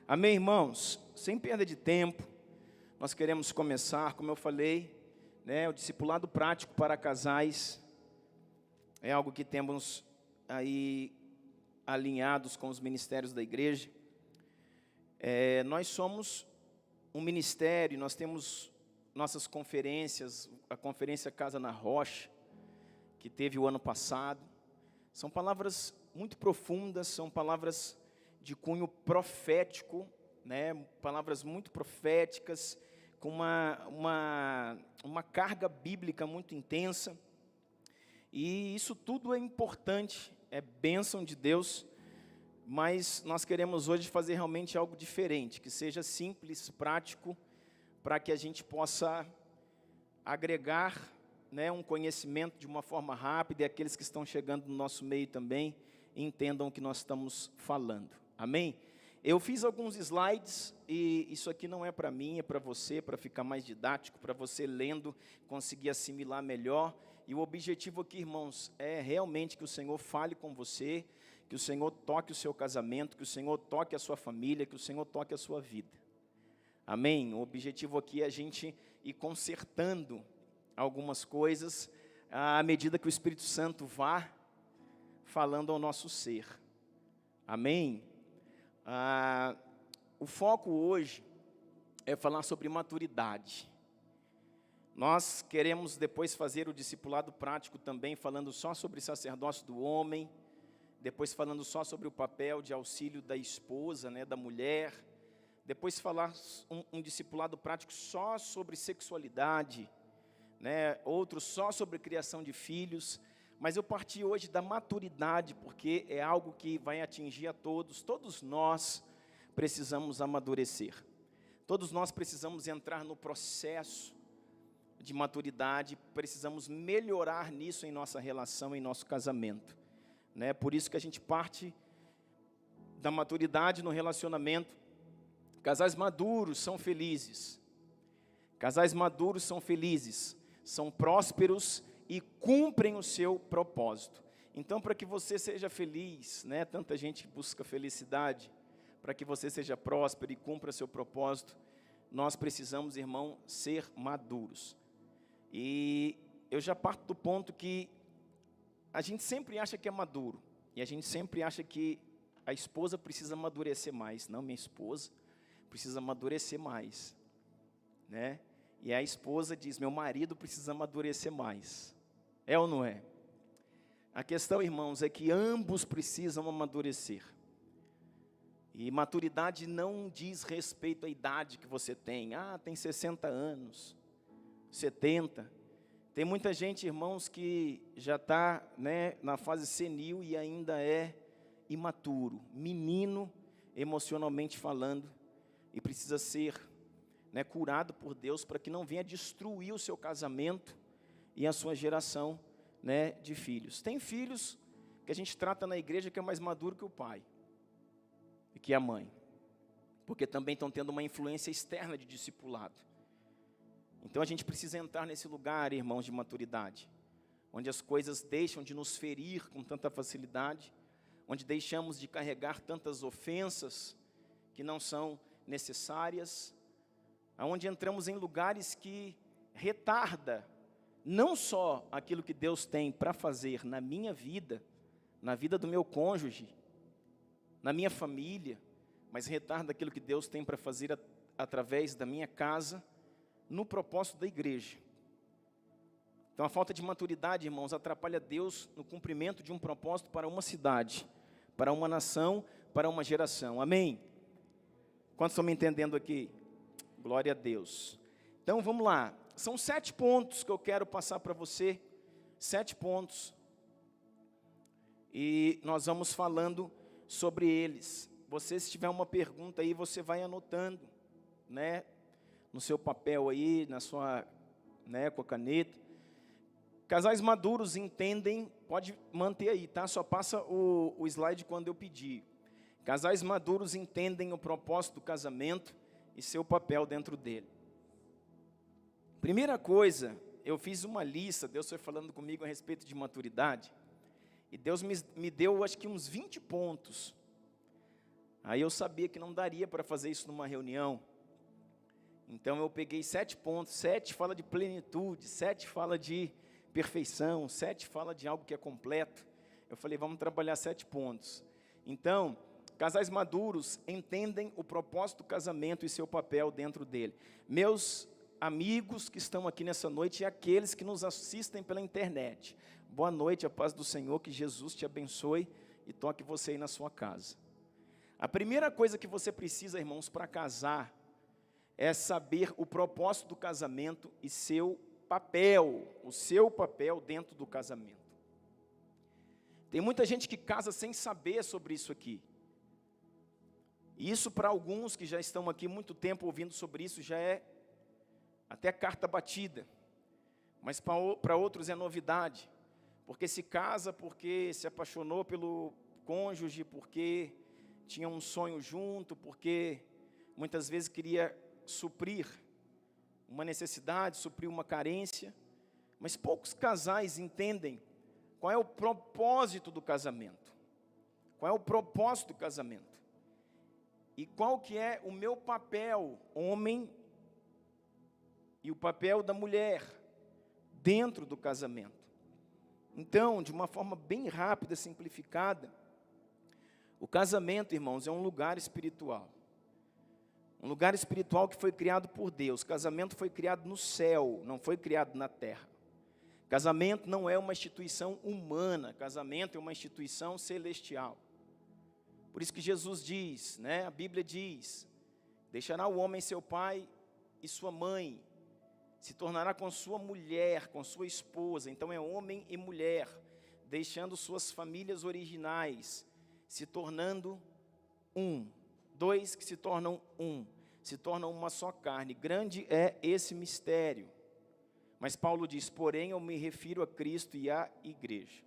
Amém, irmãos? Sem perda de tempo, nós queremos começar, como eu falei, o discipulado prático para casais. É algo que temos aí alinhados com os ministérios da igreja. Nós somos um ministério, nós temos nossas conferências, a conferência Casa na Rocha, que teve o ano passado. São palavras muito profundas, são palavras de cunho profético, palavras muito proféticas, com uma carga bíblica muito intensa. E isso tudo é importante, é bênção de Deus, mas nós queremos hoje fazer realmente algo diferente, que seja simples, prático, para que a gente possa agregar um conhecimento de uma forma rápida, e aqueles que estão chegando no nosso meio também entendam o que nós estamos falando. Amém? Eu fiz alguns slides, e isso aqui não é para mim, é para você, para ficar mais didático, para você lendo, conseguir assimilar melhor. E o objetivo aqui, irmãos, é realmente que o Senhor fale com você, que o Senhor toque o seu casamento, que o Senhor toque a sua família, que o Senhor toque a sua vida. Amém? O objetivo aqui é a gente ir consertando algumas coisas à medida que o Espírito Santo vá falando ao nosso ser. Amém? O foco hoje é falar sobre maturidade. Nós queremos depois fazer o discipulado prático também, falando só sobre sacerdócio do homem, depois falando só sobre o papel de auxílio da esposa, da mulher, depois falar um discipulado prático só sobre sexualidade, outro só sobre criação de filhos. Mas eu parti hoje da maturidade, porque é algo que vai atingir a todos. Todos nós precisamos amadurecer. Todos nós precisamos entrar no processo de maturidade, precisamos melhorar nisso em nossa relação, em nosso casamento. Por isso que a gente parte da maturidade no relacionamento. Casais maduros são felizes. Casais maduros são felizes, são prósperos e cumprem o seu propósito. Então, para que você seja feliz, tanta gente busca felicidade, para que você seja próspero e cumpra seu propósito, nós precisamos, irmão, ser maduros. E eu já parto do ponto que a gente sempre acha que é maduro, e a gente sempre acha que a esposa precisa amadurecer mais. Não, minha esposa precisa amadurecer mais, E a esposa diz, meu marido precisa amadurecer mais. É ou não é? A questão, irmãos, é que ambos precisam amadurecer. E maturidade não diz respeito à idade que você tem. Tem 60 anos, 70. Tem muita gente, irmãos, que já está na fase senil e ainda é imaturo, menino, emocionalmente falando, e precisa ser curado por Deus para que não venha destruir o seu casamento e a sua geração de filhos. Tem filhos que a gente trata na igreja que é mais maduro que o pai e que a mãe, porque também estão tendo uma influência externa de discipulado. Então a gente precisa entrar nesse lugar, irmãos, de maturidade, onde as coisas deixam de nos ferir com tanta facilidade, onde deixamos de carregar tantas ofensas que não são necessárias, onde entramos em lugares que retarda não só aquilo que Deus tem para fazer na minha vida, na vida do meu cônjuge, na minha família, mas retarda aquilo que Deus tem para fazer através da minha casa, no propósito da igreja. Então a falta de maturidade, irmãos, atrapalha Deus no cumprimento de um propósito para uma cidade, para uma nação, para uma geração. Amém? Quantos estão me entendendo aqui? Glória a Deus. Então vamos lá, são 7 pontos que eu quero passar para você, 7 pontos, e nós vamos falando sobre eles. Você, se tiver uma pergunta aí, você vai anotando, no seu papel aí, na sua, com a caneta. Casais maduros entendem, pode manter aí, tá? Só passa o slide quando eu pedir. Casais maduros entendem o propósito do casamento e seu papel dentro dele. Primeira coisa, eu fiz uma lista, Deus foi falando comigo a respeito de maturidade, e Deus me deu, acho que uns 20 pontos, Aí eu sabia que não daria para fazer isso numa reunião. Então eu peguei 7 pontos, 7 fala de plenitude, 7 fala de perfeição, 7 fala de algo que é completo. Eu falei, vamos trabalhar 7 pontos. Então, casais maduros entendem o propósito do casamento e seu papel dentro dele. Meus amigos que estão aqui nessa noite e aqueles que nos assistem pela internet, boa noite, a paz do Senhor, que Jesus te abençoe e toque você aí na sua casa. A primeira coisa que você precisa, irmãos, para casar, é saber o propósito do casamento e seu papel, o seu papel dentro do casamento. Tem muita gente que casa sem saber sobre isso aqui. E isso para alguns que já estão aqui muito tempo ouvindo sobre isso, já é até carta batida. Mas para outros é novidade. Porque se casa porque se apaixonou pelo cônjuge, porque tinha um sonho junto, porque muitas vezes queria suprir uma necessidade, suprir uma carência, mas poucos casais entendem qual é o propósito do casamento, qual é o propósito do casamento, e qual que é o meu papel, homem, e o papel da mulher, dentro do casamento. Então, de uma forma bem rápida, simplificada, o casamento, irmãos, é um lugar espiritual. Um lugar espiritual que foi criado por Deus. Casamento foi criado no céu, não foi criado na terra. Casamento não é uma instituição humana, casamento é uma instituição celestial. Por isso que Jesus diz, né, a Bíblia diz, deixará o homem seu pai e sua mãe, se tornará com sua mulher, com sua esposa, então é homem e mulher, deixando suas famílias originais, se tornando um. 2 que se tornam um, se tornam uma só carne. Grande é esse mistério. Mas Paulo diz, porém eu me refiro a Cristo e à igreja.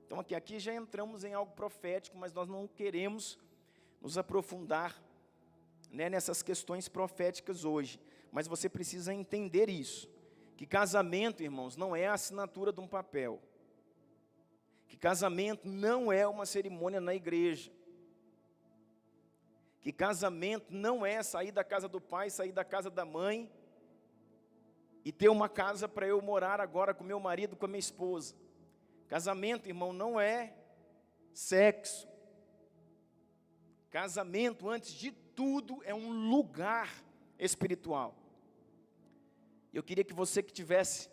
Então aqui já entramos em algo profético, mas nós não queremos nos aprofundar, né, nessas questões proféticas hoje. Mas você precisa entender isso, que casamento, irmãos, não é a assinatura de um papel. Que casamento não é uma cerimônia na igreja. Que casamento não é sair da casa do pai, sair da casa da mãe e ter uma casa para eu morar agora com meu marido, com a minha esposa. Casamento, irmão, não é sexo. Casamento, antes de tudo, é um lugar espiritual. Eu queria que você que estivesse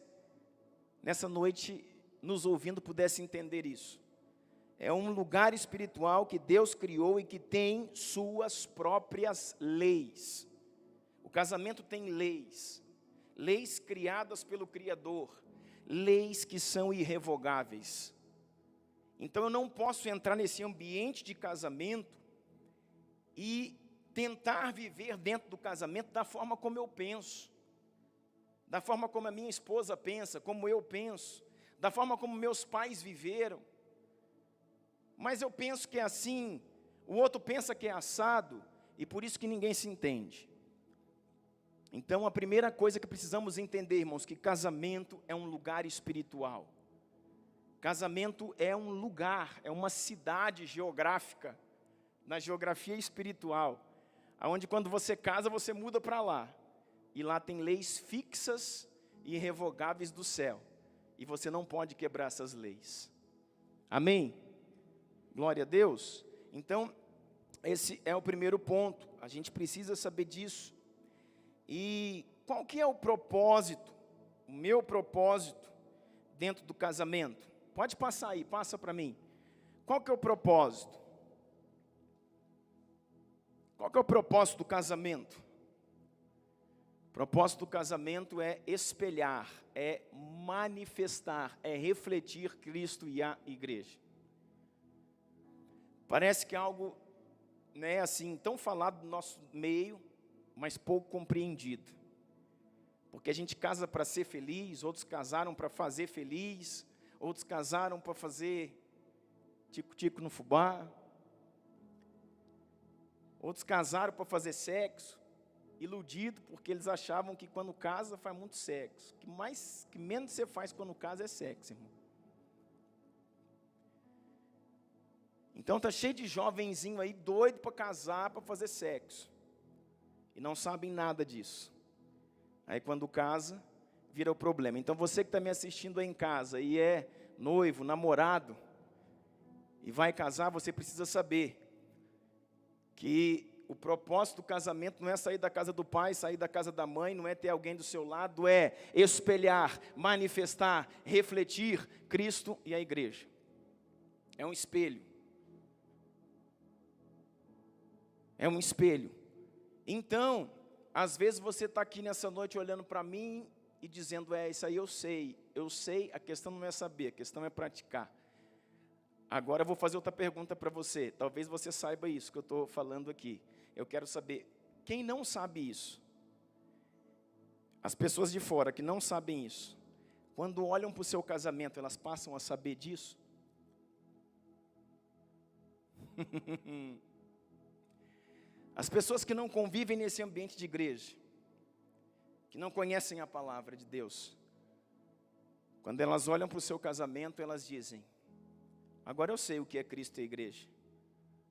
nessa noite nos ouvindo pudesse entender isso. É um lugar espiritual que Deus criou e que tem suas próprias leis. O casamento tem leis, leis criadas pelo Criador, leis que são irrevogáveis. Então eu não posso entrar nesse ambiente de casamento e tentar viver dentro do casamento da forma como eu penso, da forma como a minha esposa pensa, como eu penso, da forma como meus pais viveram. Mas eu penso que é assim, o outro pensa que é assado, e por isso que ninguém se entende. Então a primeira coisa que precisamos entender, irmãos, que casamento é um lugar espiritual. Casamento é um lugar, é uma cidade geográfica, na geografia espiritual, onde quando você casa, você muda para lá, e lá tem leis fixas e irrevogáveis do céu, e você não pode quebrar essas leis. Amém? Glória a Deus. Então, esse é o primeiro ponto. A gente precisa saber disso. E qual que é o propósito, o meu propósito dentro do casamento? Pode passar aí, passa para mim. Qual que é o propósito? Qual que é o propósito do casamento? O propósito do casamento é espelhar, é manifestar, é refletir Cristo e a igreja. Parece que é algo, né, assim, tão falado no nosso meio, mas pouco compreendido. Porque a gente casa para ser feliz, outros casaram para fazer feliz, outros casaram para fazer tico-tico no fubá, outros casaram para fazer sexo, iludido, porque eles achavam que quando casa faz muito sexo. Que menos você faz quando casa é sexo, irmão. Então tá cheio de jovenzinho aí doido para casar, para fazer sexo. E não sabem nada disso. Aí quando casa, vira o problema. Então você que está me assistindo aí em casa e é noivo, namorado, e vai casar, você precisa saber que o propósito do casamento não é sair da casa do pai, sair da casa da mãe, não é ter alguém do seu lado, é espelhar, manifestar, refletir Cristo e a igreja. É um espelho. É um espelho. Então, às vezes você está aqui nessa noite olhando para mim e dizendo, isso aí eu sei, a questão não é saber, a questão é praticar. Agora eu vou fazer outra pergunta para você, talvez você saiba isso que eu estou falando aqui. Eu quero saber, quem não sabe isso? As pessoas de fora que não sabem isso, quando olham para o seu casamento, elas passam a saber disso? As pessoas que não convivem nesse ambiente de igreja, que não conhecem a palavra de Deus, quando elas olham para o seu casamento, elas dizem, agora eu sei o que é Cristo e a igreja,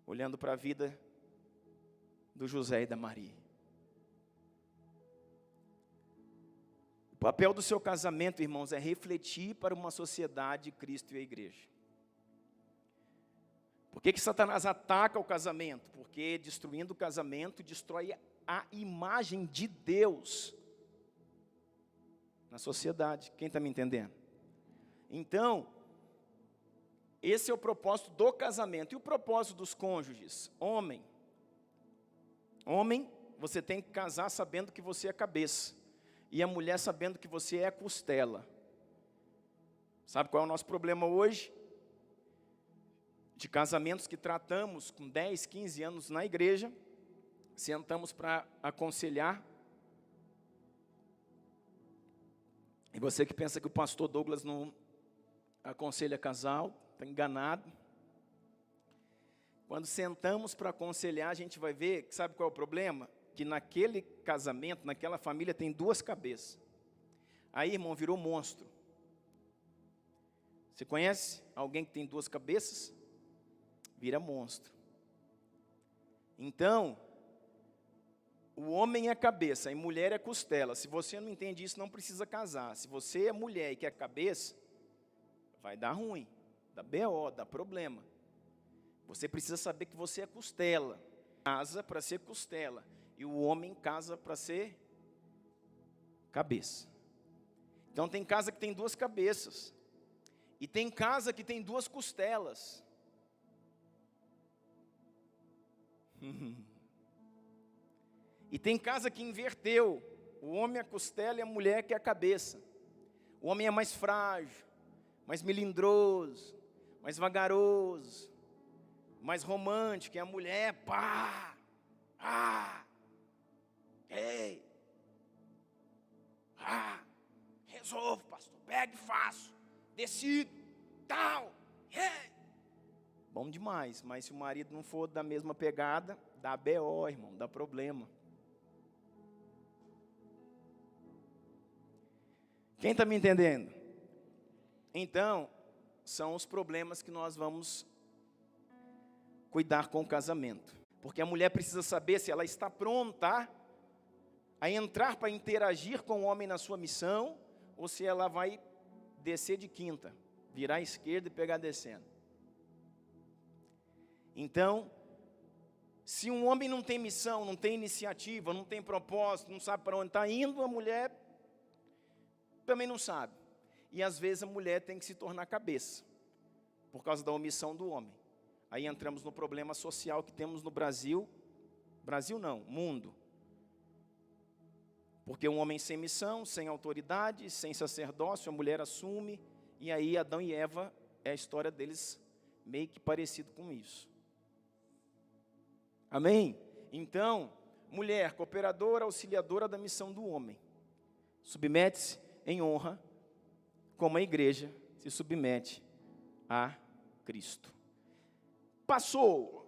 olhando para a vida do José e da Maria. O papel do seu casamento, irmãos, é refletir para uma sociedade Cristo e a igreja. Por que Satanás ataca o casamento? Porque destruindo o casamento, destrói a imagem de Deus na sociedade. Quem está me entendendo? Então, esse é o propósito do casamento. E o propósito dos cônjuges? Homem, você tem que casar sabendo que você é cabeça. E a mulher sabendo que você é costela. Sabe qual é o nosso problema hoje? De casamentos que tratamos com 10, 15 anos na igreja, sentamos para aconselhar. E você que pensa que o pastor Douglas não aconselha casal, está enganado. Quando sentamos para aconselhar, a gente vai ver, sabe qual é o problema? Que naquele casamento, naquela família, tem duas cabeças. Aí, irmão, virou monstro. Você conhece alguém que tem duas cabeças? Vira monstro. Então, o homem é cabeça e mulher é costela. Se você não entende isso, não precisa casar. Se você é mulher e quer cabeça, vai dar ruim, dá BO, dá problema. Você precisa saber que você é costela. Casa para ser costela. E o homem casa para ser cabeça. Então tem casa que tem duas cabeças. E tem casa que tem duas costelas. E tem casa que inverteu. O homem é a costela e a mulher que é a cabeça. O homem é mais frágil, mais melindroso, mais vagaroso, mais romântico. E a mulher, ei, resolvo, pastor, pego e faço, decido, tal, Bom demais, mas se o marido não for da mesma pegada, dá BO, irmão, dá problema. Quem está me entendendo? Então, são os problemas que nós vamos cuidar com o casamento. Porque a mulher precisa saber se ela está pronta a entrar para interagir com o homem na sua missão, ou se ela vai descer de quinta, virar à esquerda e pegar descendo. Então, se um homem não tem missão, não tem iniciativa, não tem propósito, não sabe para onde está indo, a mulher também não sabe. E às vezes a mulher tem que se tornar cabeça, por causa da omissão do homem. Aí entramos no problema social que temos no Brasil. Brasil não, mundo. Porque um homem sem missão, sem autoridade, sem sacerdócio, a mulher assume. E aí Adão e Eva, é a história deles meio que parecido com isso. Amém? Então, mulher, cooperadora, auxiliadora da missão do homem. Submete-se em honra, como a igreja se submete a Cristo. Passou.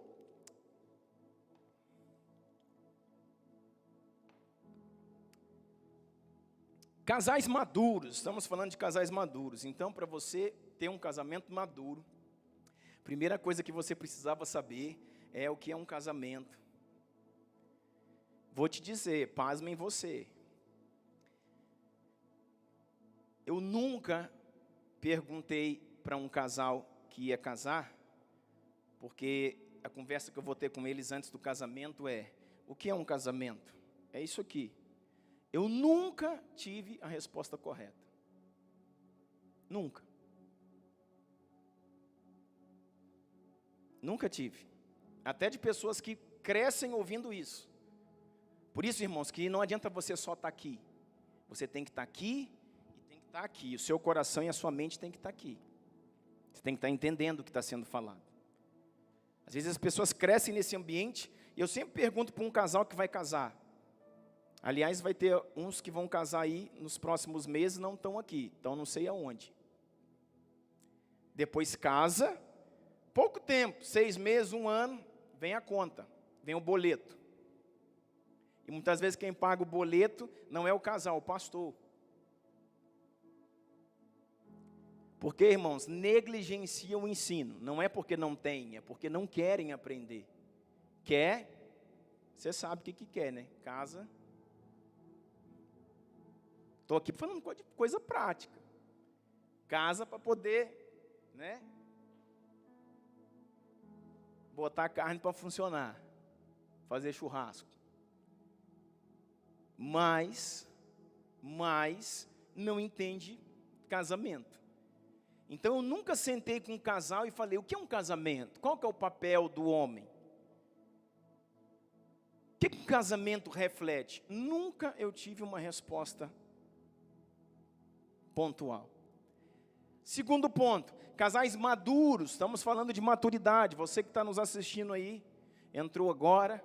Casais maduros, estamos falando de casais maduros. Então, para você ter um casamento maduro, primeira coisa que você precisava saber é o que é um casamento. Vou te dizer, pasmem você. Eu nunca perguntei para um casal que ia casar, porque a conversa que eu vou ter com eles antes do casamento é: o que é um casamento? É isso aqui. Eu nunca tive a resposta correta. Nunca. Nunca tive. Até de pessoas que crescem ouvindo isso. Por isso, irmãos, que não adianta você só estar aqui. Você tem que estar aqui e tem que estar aqui. O seu coração e a sua mente tem que estar aqui. Você tem que estar entendendo o que está sendo falado. Às vezes as pessoas crescem nesse ambiente, e eu sempre pergunto para um casal que vai casar. Aliás, vai ter uns que vão casar aí nos próximos meses, não estão aqui, então não sei aonde. Depois casa, pouco tempo, 6 meses, 1 ano, vem a conta, vem o boleto. E muitas vezes quem paga o boleto não é o casal, o pastor. Porque, irmãos, negligenciam o ensino. Não é porque não tem, é porque não querem aprender. Quer, você sabe o que quer, né? Casa. Estou aqui falando de coisa prática. Casa para poder, né? Botar a carne para funcionar. Fazer churrasco. Mas não entende casamento. Então eu nunca sentei com um casal e falei: o que é um casamento? Qual que é o papel do homem? O que um casamento reflete? Nunca eu tive uma resposta pontual. Segundo ponto, casais maduros, estamos falando de maturidade. Você que está nos assistindo aí, entrou agora,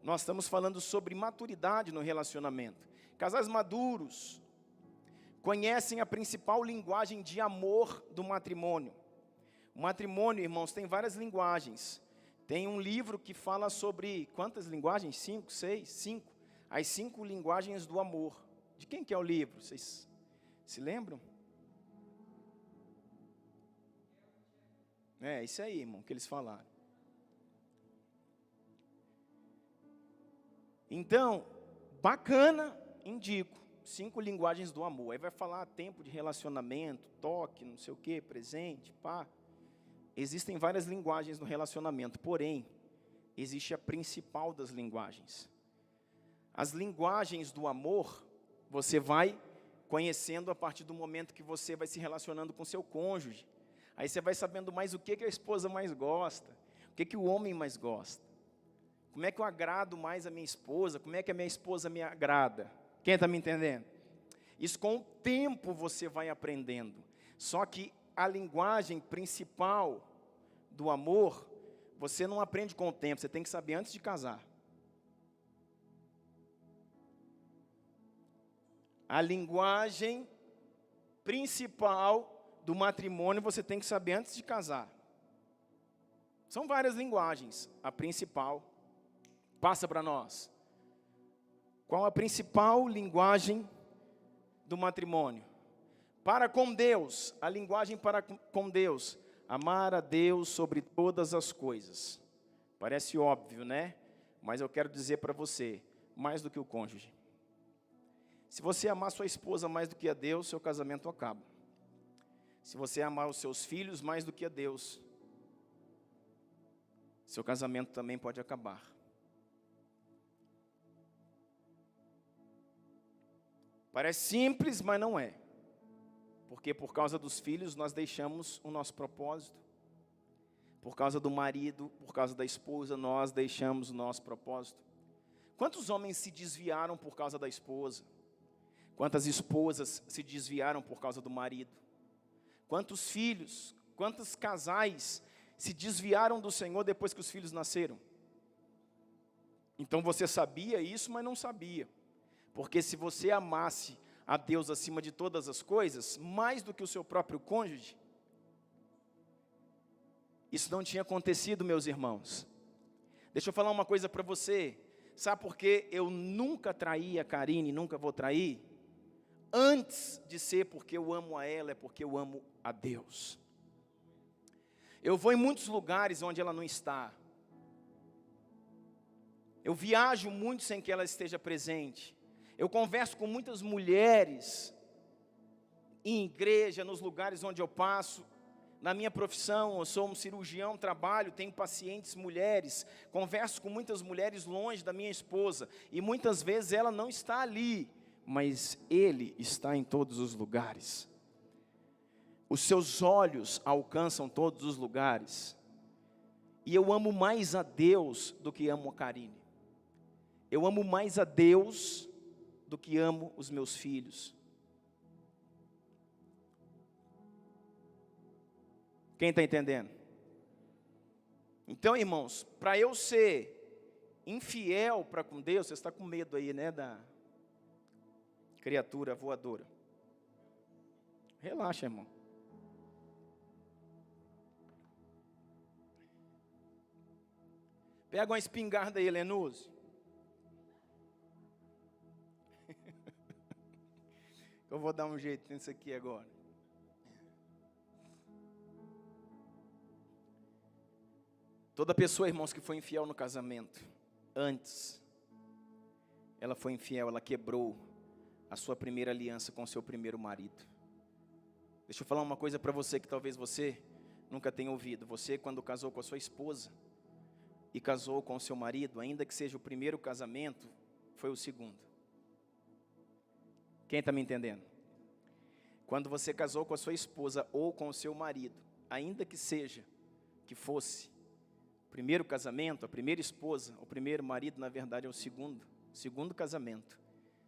nós estamos falando sobre maturidade no relacionamento. Casais maduros conhecem a principal linguagem de amor do matrimônio. O matrimônio, irmãos, tem várias linguagens. Tem um livro que fala sobre, quantas linguagens? 5, 6, 5. As 5 linguagens do amor. De quem que é o livro? Vocês se lembram? É, isso aí, irmão, que eles falaram. Então, bacana, indico. 5 linguagens do amor. Aí vai falar tempo de relacionamento, toque, não sei o quê, presente, pá. Existem várias linguagens no relacionamento, porém, existe a principal das linguagens. As linguagens do amor, você vai conhecendo a partir do momento que você vai se relacionando com seu cônjuge. Aí você vai sabendo mais o que a esposa mais gosta, o que o homem mais gosta. Como é que eu agrado mais a minha esposa, como é que a minha esposa me agrada. Quem está me entendendo? Isso com o tempo você vai aprendendo. Só que a linguagem principal do amor, você não aprende com o tempo, você tem que saber antes de casar. A linguagem principal do matrimônio você tem que saber antes de casar. São várias linguagens. A principal, passa para nós. Qual a principal linguagem do matrimônio? Para com Deus, a linguagem para com Deus. Amar a Deus sobre todas as coisas. Parece óbvio, né? Mas eu quero dizer para você, mais do que o cônjuge. Se você amar sua esposa mais do que a Deus, seu casamento acaba. Se você amar os seus filhos mais do que a Deus, seu casamento também pode acabar. Parece simples, mas não é. Porque por causa dos filhos nós deixamos o nosso propósito. Por causa do marido, por causa da esposa, nós deixamos o nosso propósito. Quantos homens se desviaram por causa da esposa? Quantas esposas se desviaram por causa do marido? Quantos filhos, quantos casais se desviaram do Senhor depois que os filhos nasceram? Então você sabia isso, mas não sabia. Porque se você amasse a Deus acima de todas as coisas, mais do que o seu próprio cônjuge, isso não tinha acontecido, meus irmãos. Deixa eu falar uma coisa para você. Sabe por que eu nunca traí a Karine, nunca vou trair? Antes de ser porque eu amo a ela, é porque eu amo a Deus. Eu vou em muitos lugares onde ela não está. Eu viajo muito sem que ela esteja presente. Eu converso com muitas mulheres em igreja, nos lugares onde eu passo. Na minha profissão, eu sou um cirurgião, trabalho, tenho pacientes mulheres, converso com muitas mulheres longe da minha esposa, e muitas vezes ela não está ali, mas Ele está em todos os lugares. Os seus olhos alcançam todos os lugares, e eu amo mais a Deus do que amo a Karine. Eu amo mais a Deus do que amo os meus filhos. Quem está entendendo? Então, irmãos, para eu ser infiel para com Deus, você está com medo aí, né, da criatura voadora. Relaxa, irmão. Pega uma espingarda aí, Lenuse. Eu vou dar um jeito nisso aqui agora. Toda pessoa, irmãos, que foi infiel no casamento, antes, ela foi infiel, ela quebrou a sua primeira aliança com o seu primeiro marido. Deixa eu falar uma coisa para você que talvez você nunca tenha ouvido. Você, quando casou com a sua esposa e casou com o seu marido, ainda que seja o primeiro casamento, foi o segundo. Quem está me entendendo? Quando você casou com a sua esposa ou com o seu marido, ainda que fosse o primeiro casamento, a primeira esposa, o primeiro marido, na verdade é o segundo casamento,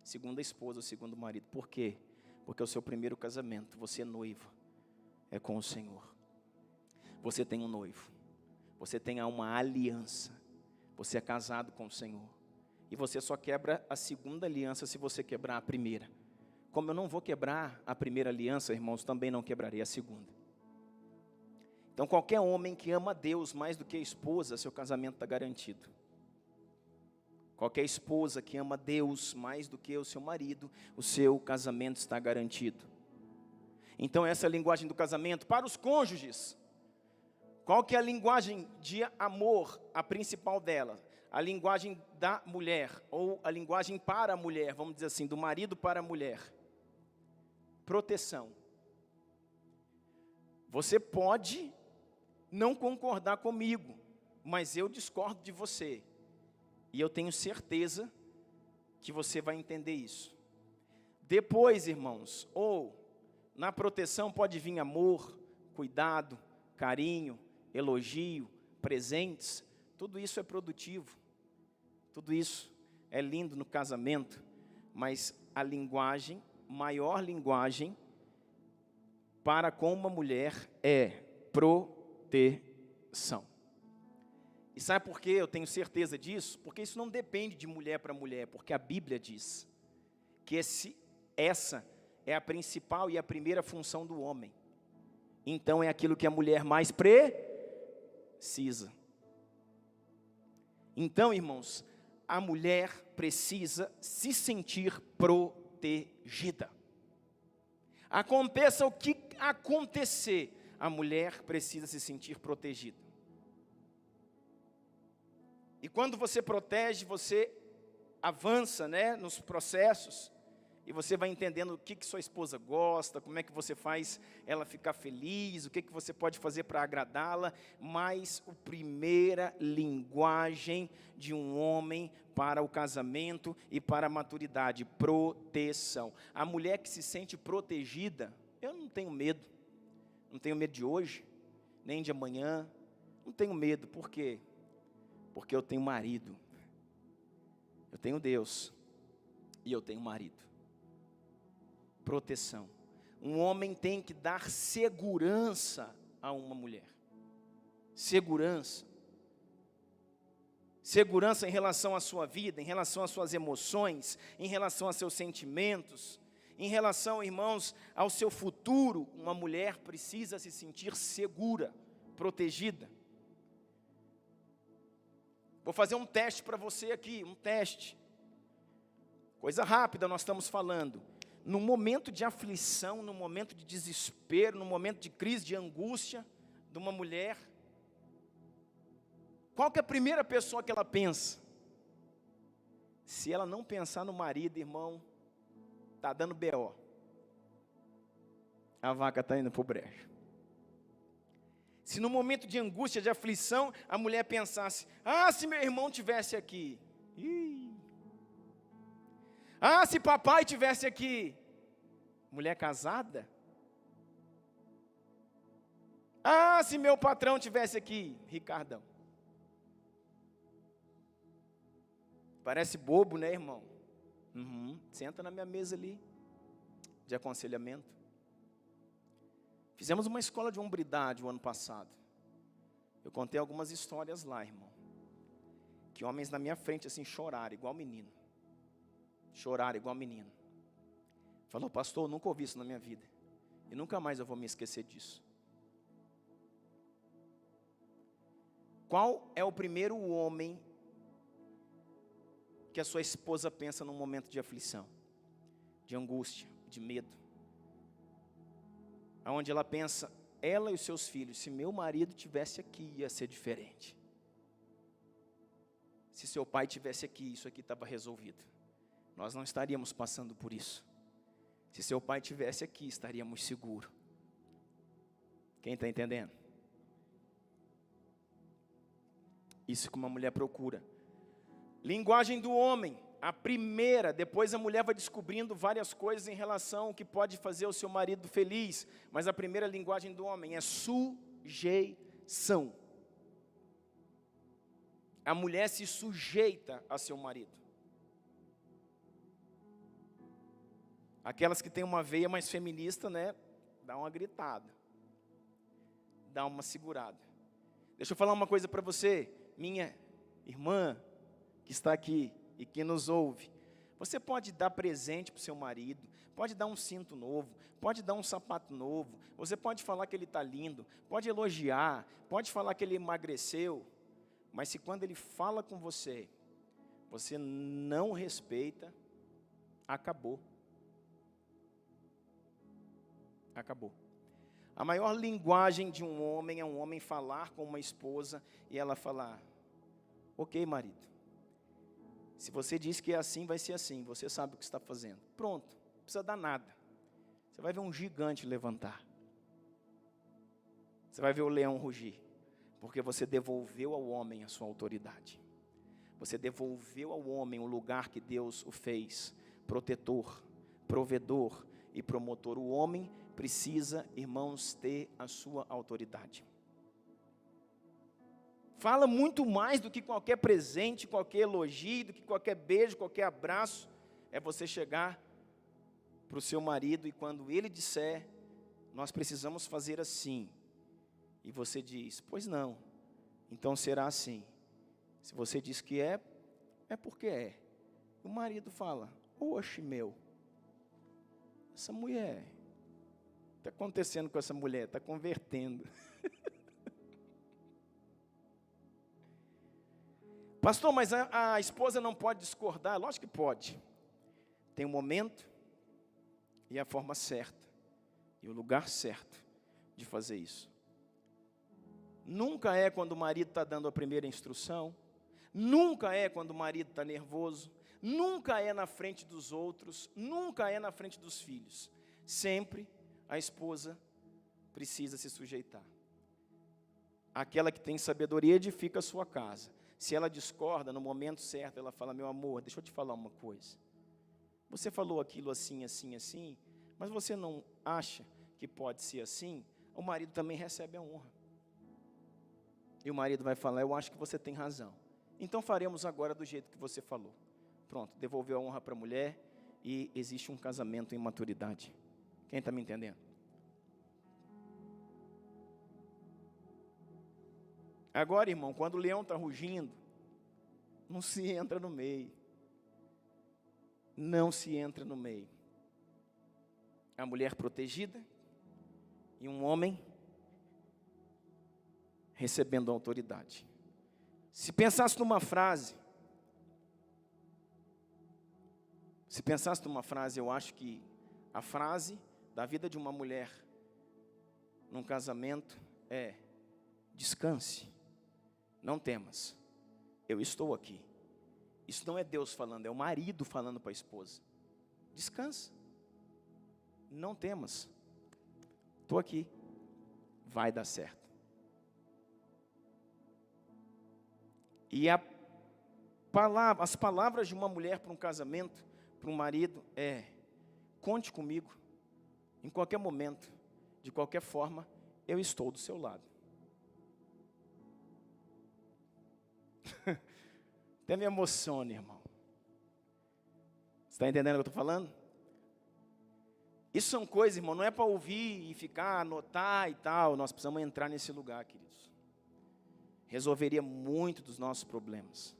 segunda esposa, o segundo marido. Por quê? Porque o seu primeiro casamento, você é noiva, é com o Senhor. Você tem um noivo, você tem uma aliança, você é casado com o Senhor. E você só quebra a segunda aliança se você quebrar a primeira. Como eu não vou quebrar a primeira aliança, irmãos, também não quebrarei a segunda. Então, qualquer homem que ama Deus mais do que a esposa, seu casamento está garantido. Qualquer esposa que ama Deus mais do que o seu marido, o seu casamento está garantido. Então, essa é a linguagem do casamento. Para os cônjuges, qual que é a linguagem de amor, a principal dela? A linguagem da mulher, ou a linguagem para a mulher, vamos dizer assim, do marido para a mulher. Proteção. Você pode não concordar comigo, mas eu discordo de você. E eu tenho certeza que você vai entender isso. Depois, irmãos, na proteção pode vir amor, cuidado, carinho, elogio, presentes. Tudo isso é produtivo. Tudo isso é lindo no casamento. Mas a maior linguagem para com uma mulher é proteção. E sabe por que eu tenho certeza disso? Porque isso não depende de mulher para mulher, porque a Bíblia diz que essa é a principal e a primeira função do homem. Então é aquilo que a mulher mais precisa. Então, irmãos, a mulher precisa se sentir protegida. Aconteça o que acontecer, a mulher precisa se sentir protegida. E quando você protege, você avança, né, nos processos, e você vai entendendo o que sua esposa gosta, como é que você faz ela ficar feliz, o que você pode fazer para agradá-la. Mas a primeira linguagem de um homem para o casamento e para a maturidade, proteção. A mulher que se sente protegida, eu não tenho medo de hoje, nem de amanhã, não tenho medo. Por quê? Porque eu tenho marido, eu tenho Deus e eu tenho marido. Proteção. Um homem tem que dar segurança a uma mulher. Segurança. Segurança em relação à sua vida, em relação às suas emoções, em relação aos seus sentimentos, em relação, irmãos, ao seu futuro. Uma mulher precisa se sentir segura, protegida. Vou fazer um teste para você aqui, um teste. Coisa rápida nós estamos falando. No momento de aflição, no momento de desespero, no momento de crise, de angústia, de uma mulher, qual que é a primeira pessoa que ela pensa? Se ela não pensar no marido, irmão, está dando BO. A vaca está indo para o brejo. Se no momento de angústia, de aflição, a mulher pensasse, se meu irmão tivesse aqui. Se papai tivesse aqui. Mulher casada? Se meu patrão tivesse aqui. Ricardão. Parece bobo, né, irmão? Senta na minha mesa ali, de aconselhamento. Fizemos uma escola de hombridade o ano passado. Eu contei algumas histórias lá, irmão. Que homens na minha frente, assim, choraram igual menino. Choraram igual menino. Falou, pastor, eu nunca ouvi isso na minha vida. E nunca mais eu vou me esquecer disso. Qual é o primeiro homem que a sua esposa pensa num momento de aflição, de angústia, de medo? Aonde ela pensa, ela e os seus filhos, se meu marido tivesse aqui, ia ser diferente. Se seu pai tivesse aqui, isso aqui estava resolvido. Nós não estaríamos passando por isso. Se seu pai tivesse aqui, estaríamos seguros. Quem está entendendo? Isso que uma mulher procura. Linguagem do homem. A primeira, depois a mulher vai descobrindo várias coisas em relação ao que pode fazer o seu marido feliz. Mas a primeira linguagem do homem é sujeição. A mulher se sujeita a seu marido. Aquelas que têm uma veia mais feminista, né? Dá uma gritada. Dá uma segurada. Deixa eu falar uma coisa para você, minha irmã, que está aqui e que nos ouve. Você pode dar presente para o seu marido, pode dar um cinto novo, pode dar um sapato novo, você pode falar que ele está lindo, pode elogiar, pode falar que ele emagreceu, mas se quando ele fala com você, você não respeita, acabou. Acabou. A maior linguagem de um homem é um homem falar com uma esposa e ela falar, ok, marido, se você diz que é assim, vai ser assim, você sabe o que está fazendo. Pronto, não precisa dar nada. Você vai ver um gigante levantar. Você vai ver o leão rugir, porque você devolveu ao homem a sua autoridade. Você devolveu ao homem o lugar que Deus o fez, protetor, provedor e promotor. O homem precisa, irmãos, ter a sua autoridade. Fala muito mais do que qualquer presente, qualquer elogio, do que qualquer beijo, qualquer abraço. É você chegar para o seu marido e quando ele disser, nós precisamos fazer assim. E você diz, pois não, então será assim. Se você diz que é porque é. O marido fala, oxe meu, essa mulher, o que está acontecendo com essa mulher? Está convertendo. Pastor, mas a esposa não pode discordar? Lógico que pode. Tem um momento e a forma certa e o lugar certo de fazer isso. Nunca é quando o marido está dando a primeira instrução, nunca é quando o marido está nervoso, nunca é na frente dos outros, nunca é na frente dos filhos. Sempre a esposa precisa se sujeitar. Aquela que tem sabedoria edifica a sua casa. Se ela discorda, no momento certo, ela fala, meu amor, deixa eu te falar uma coisa. Você falou aquilo assim, assim, assim, mas você não acha que pode ser assim? O marido também recebe a honra. E o marido vai falar, eu acho que você tem razão. Então faremos agora do jeito que você falou. Pronto, devolveu a honra para a mulher e existe um casamento em maturidade. Quem está me entendendo? Agora, irmão, quando o leão está rugindo, não se entra no meio. Não se entra no meio. A mulher protegida e um homem recebendo autoridade. Se pensasse numa frase, eu acho que a frase da vida de uma mulher num casamento é, Descanse, não temas, eu estou aqui. Isso não é Deus falando, é o marido falando para a esposa. Descansa, não temas, estou aqui, vai dar certo. E as palavras de uma mulher para um casamento, para um marido, conte comigo, em qualquer momento, de qualquer forma, eu estou do seu lado. Até me emociona, irmão. Você está entendendo o que eu estou falando? Isso são coisas, irmão, não é para ouvir e ficar, anotar e tal. Nós precisamos entrar nesse lugar, queridos. Resolveria muito dos nossos problemas.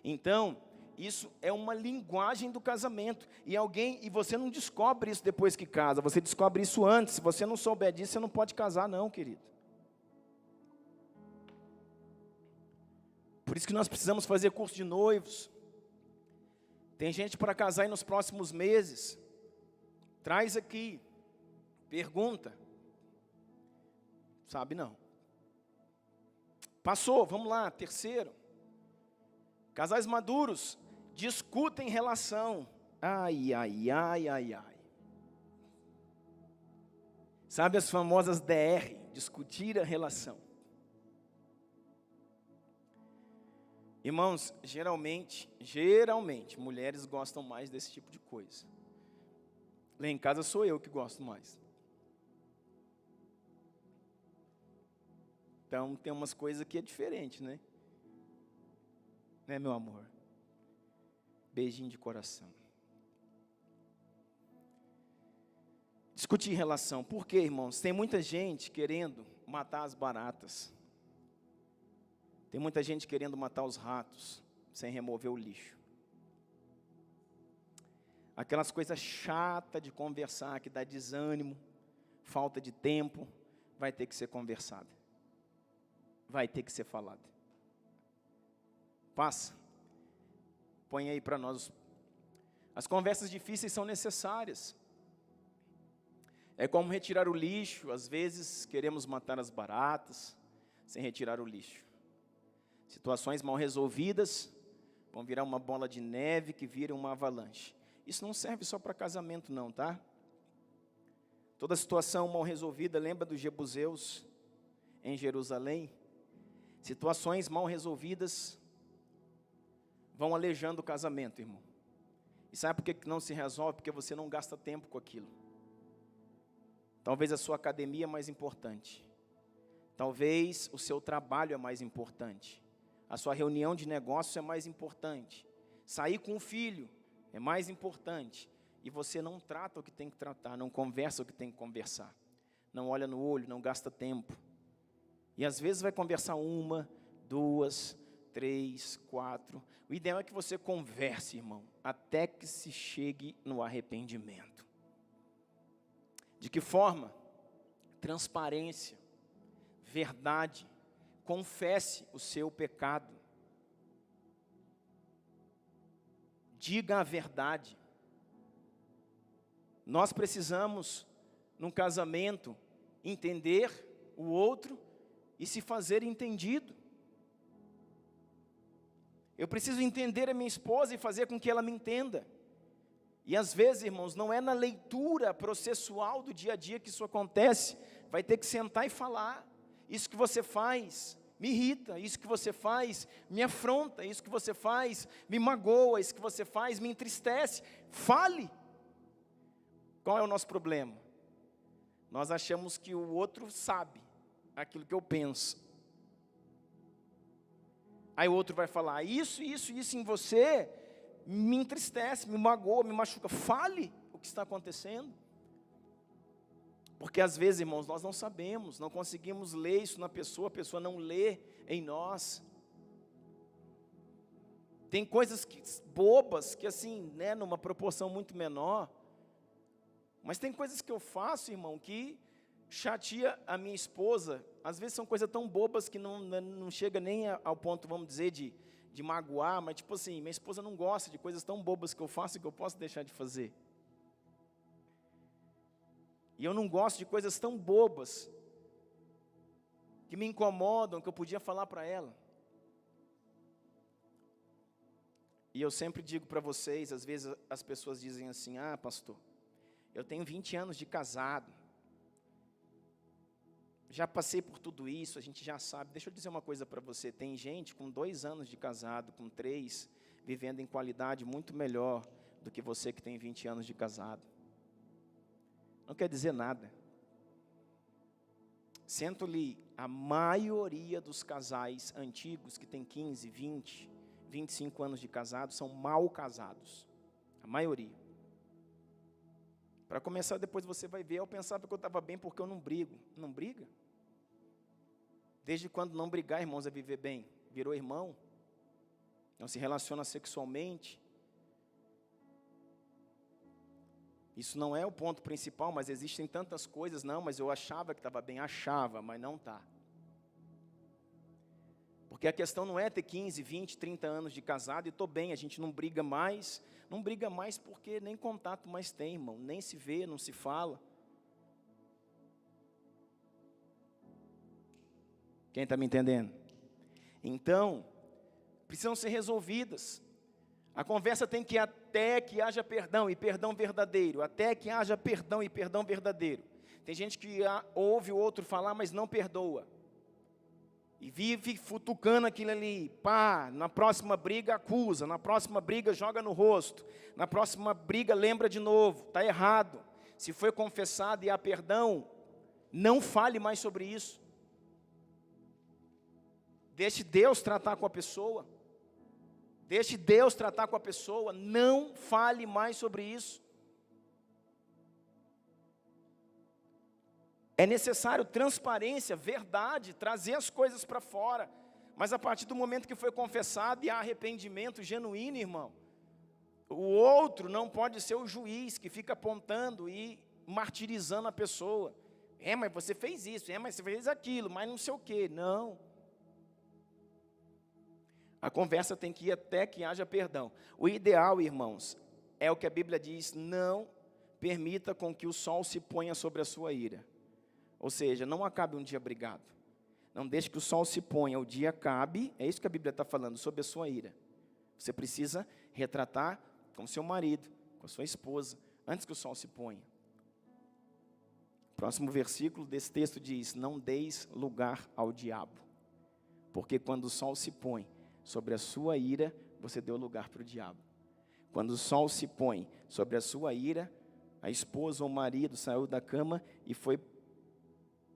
Então, isso é uma linguagem do casamento. E você não descobre isso depois que casa, você descobre isso antes. Se você não souber disso, você não pode casar não, querido. Por isso que nós precisamos fazer curso de noivos. Tem gente para casar aí nos próximos meses. Traz aqui, pergunta. Sabe não. Passou, vamos lá, terceiro. Casais maduros discutem relação. Ai, ai, ai, ai, ai. Sabe as famosas DR, discutir a relação. Irmãos, geralmente, mulheres gostam mais desse tipo de coisa. Lá em casa sou eu que gosto mais. Então, tem umas coisas que é diferente, né? Né, meu amor? Beijinho de coração. Discutir relação. Por quê, irmãos? Tem muita gente querendo matar as baratas. Tem muita gente querendo matar os ratos, sem remover o lixo. Aquelas coisas chatas de conversar, que dá desânimo, falta de tempo, vai ter que ser conversada. Vai ter que ser falada. Passa. Põe aí para nós. As conversas difíceis são necessárias. É como retirar o lixo. Às vezes queremos matar as baratas, sem retirar o lixo. Situações mal resolvidas vão virar uma bola de neve que vira uma avalanche. Isso não serve só para casamento não, tá? Toda situação mal resolvida, lembra dos jebuseus em Jerusalém? Situações mal resolvidas vão aleijando o casamento, irmão. E sabe por que não se resolve? Porque você não gasta tempo com aquilo. Talvez a sua academia é mais importante. Talvez o seu trabalho é mais importante. A sua reunião de negócios é mais importante. Sair com o filho é mais importante. E você não trata o que tem que tratar, não conversa o que tem que conversar. Não olha no olho, não gasta tempo. E às vezes vai conversar 1, 2, 3, 4. O ideal é que você converse, irmão, até que se chegue no arrependimento. De que forma? Transparência, verdade. Confesse o seu pecado. Diga a verdade. Nós precisamos, num casamento, entender o outro e se fazer entendido. Eu preciso entender a minha esposa e fazer com que ela me entenda. E às vezes, irmãos, não é na leitura processual do dia a dia que isso acontece. Vai ter que sentar e falar. Isso que você faz me irrita, isso que você faz me afronta, isso que você faz me magoa, isso que você faz me entristece. Fale. Qual é o nosso problema? Nós achamos que o outro sabe aquilo que eu penso. Aí o outro vai falar, isso em você me entristece, me magoa, me machuca. Fale o que está acontecendo. Porque às vezes, irmãos, nós não sabemos, não conseguimos ler isso na pessoa, a pessoa não lê em nós. Tem coisas bobas, que assim, né, numa proporção muito menor. Mas tem coisas que eu faço, irmão, que chateia a minha esposa. Às vezes são coisas tão bobas que não chega nem ao ponto, vamos dizer, de magoar. Mas tipo assim, minha esposa não gosta de coisas tão bobas que eu faço e que eu posso deixar de fazer. E eu não gosto de coisas tão bobas que me incomodam, que eu podia falar para ela. E eu sempre digo para vocês, às vezes as pessoas dizem assim, pastor, eu tenho 20 anos de casado, já passei por tudo isso, a gente já sabe. Deixa eu dizer uma coisa para você, tem gente com 2 anos de casado, com 3, vivendo em qualidade muito melhor do que você que tem 20 anos de casado. Não quer dizer nada. Sinto-lhe, a maioria dos casais antigos que tem 15, 20, 25 anos de casado, são mal casados. A maioria. Para começar, depois você vai ver, eu pensava que eu estava bem porque eu não brigo. Não briga? Desde quando não brigar, irmãos, é viver bem? Virou irmão? Não se relaciona sexualmente? Isso não é o ponto principal, mas existem tantas coisas. Não, mas eu achava que estava bem. Achava, mas não está. Porque a questão não é ter 15, 20, 30 anos de casado e estou bem, a gente não briga mais. Não briga mais porque nem contato mais tem, irmão. Nem se vê, não se fala. Quem está me entendendo? Então, precisam ser resolvidas. A conversa tem que ir até que haja perdão, e perdão verdadeiro. Até que haja perdão e perdão verdadeiro. Tem gente que ouve o outro falar, mas não perdoa. E vive futucando aquilo ali. Pá, na próxima briga acusa, na próxima briga joga no rosto, na próxima briga lembra de novo. Está errado. Se foi confessado e há perdão, não fale mais sobre isso. Deixe Deus tratar com a pessoa. Deixe Deus tratar com a pessoa. Não fale mais sobre isso. É necessário transparência, verdade, trazer as coisas para fora. Mas a partir do momento que foi confessado e há arrependimento genuíno, irmão, o outro não pode ser o juiz que fica apontando e martirizando a pessoa. Mas você fez isso, mas você fez aquilo, mas não sei o quê. Não. A conversa tem que ir até que haja perdão. O ideal, irmãos, é o que a Bíblia diz, não permita com que o sol se ponha sobre a sua ira. Ou seja, não acabe um dia brigado. Não deixe que o sol se ponha, o dia acabe, é isso que a Bíblia está falando, sobre a sua ira. Você precisa retratar com seu marido, com a sua esposa, antes que o sol se ponha. O próximo versículo desse texto diz, não deis lugar ao diabo. Porque quando o sol se põe sobre a sua ira, você deu lugar para o diabo. Quando o sol se põe sobre a sua ira, a esposa ou o marido saiu da cama e foi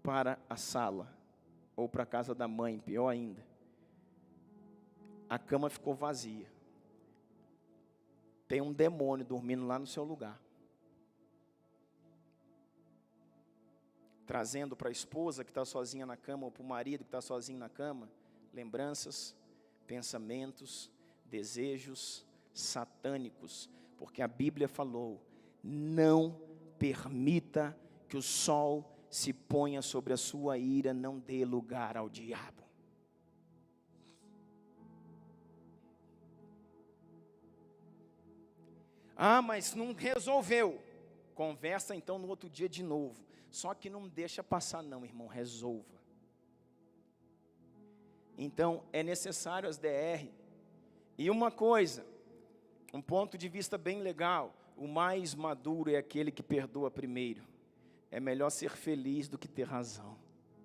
para a sala, ou para a casa da mãe, pior ainda. A cama ficou vazia. Tem um demônio dormindo lá no seu lugar. Trazendo para a esposa que está sozinha na cama, ou para o marido que está sozinho na cama, lembranças, pensamentos, desejos satânicos, porque a Bíblia falou, não permita que o sol se ponha sobre a sua ira, não dê lugar ao diabo. Mas não resolveu. Conversa então no outro dia de novo. Só que não deixa passar não, irmão, resolva. Então, é necessário as DR. E uma coisa, um ponto de vista bem legal, o mais maduro é aquele que perdoa primeiro. É melhor ser feliz do que ter razão.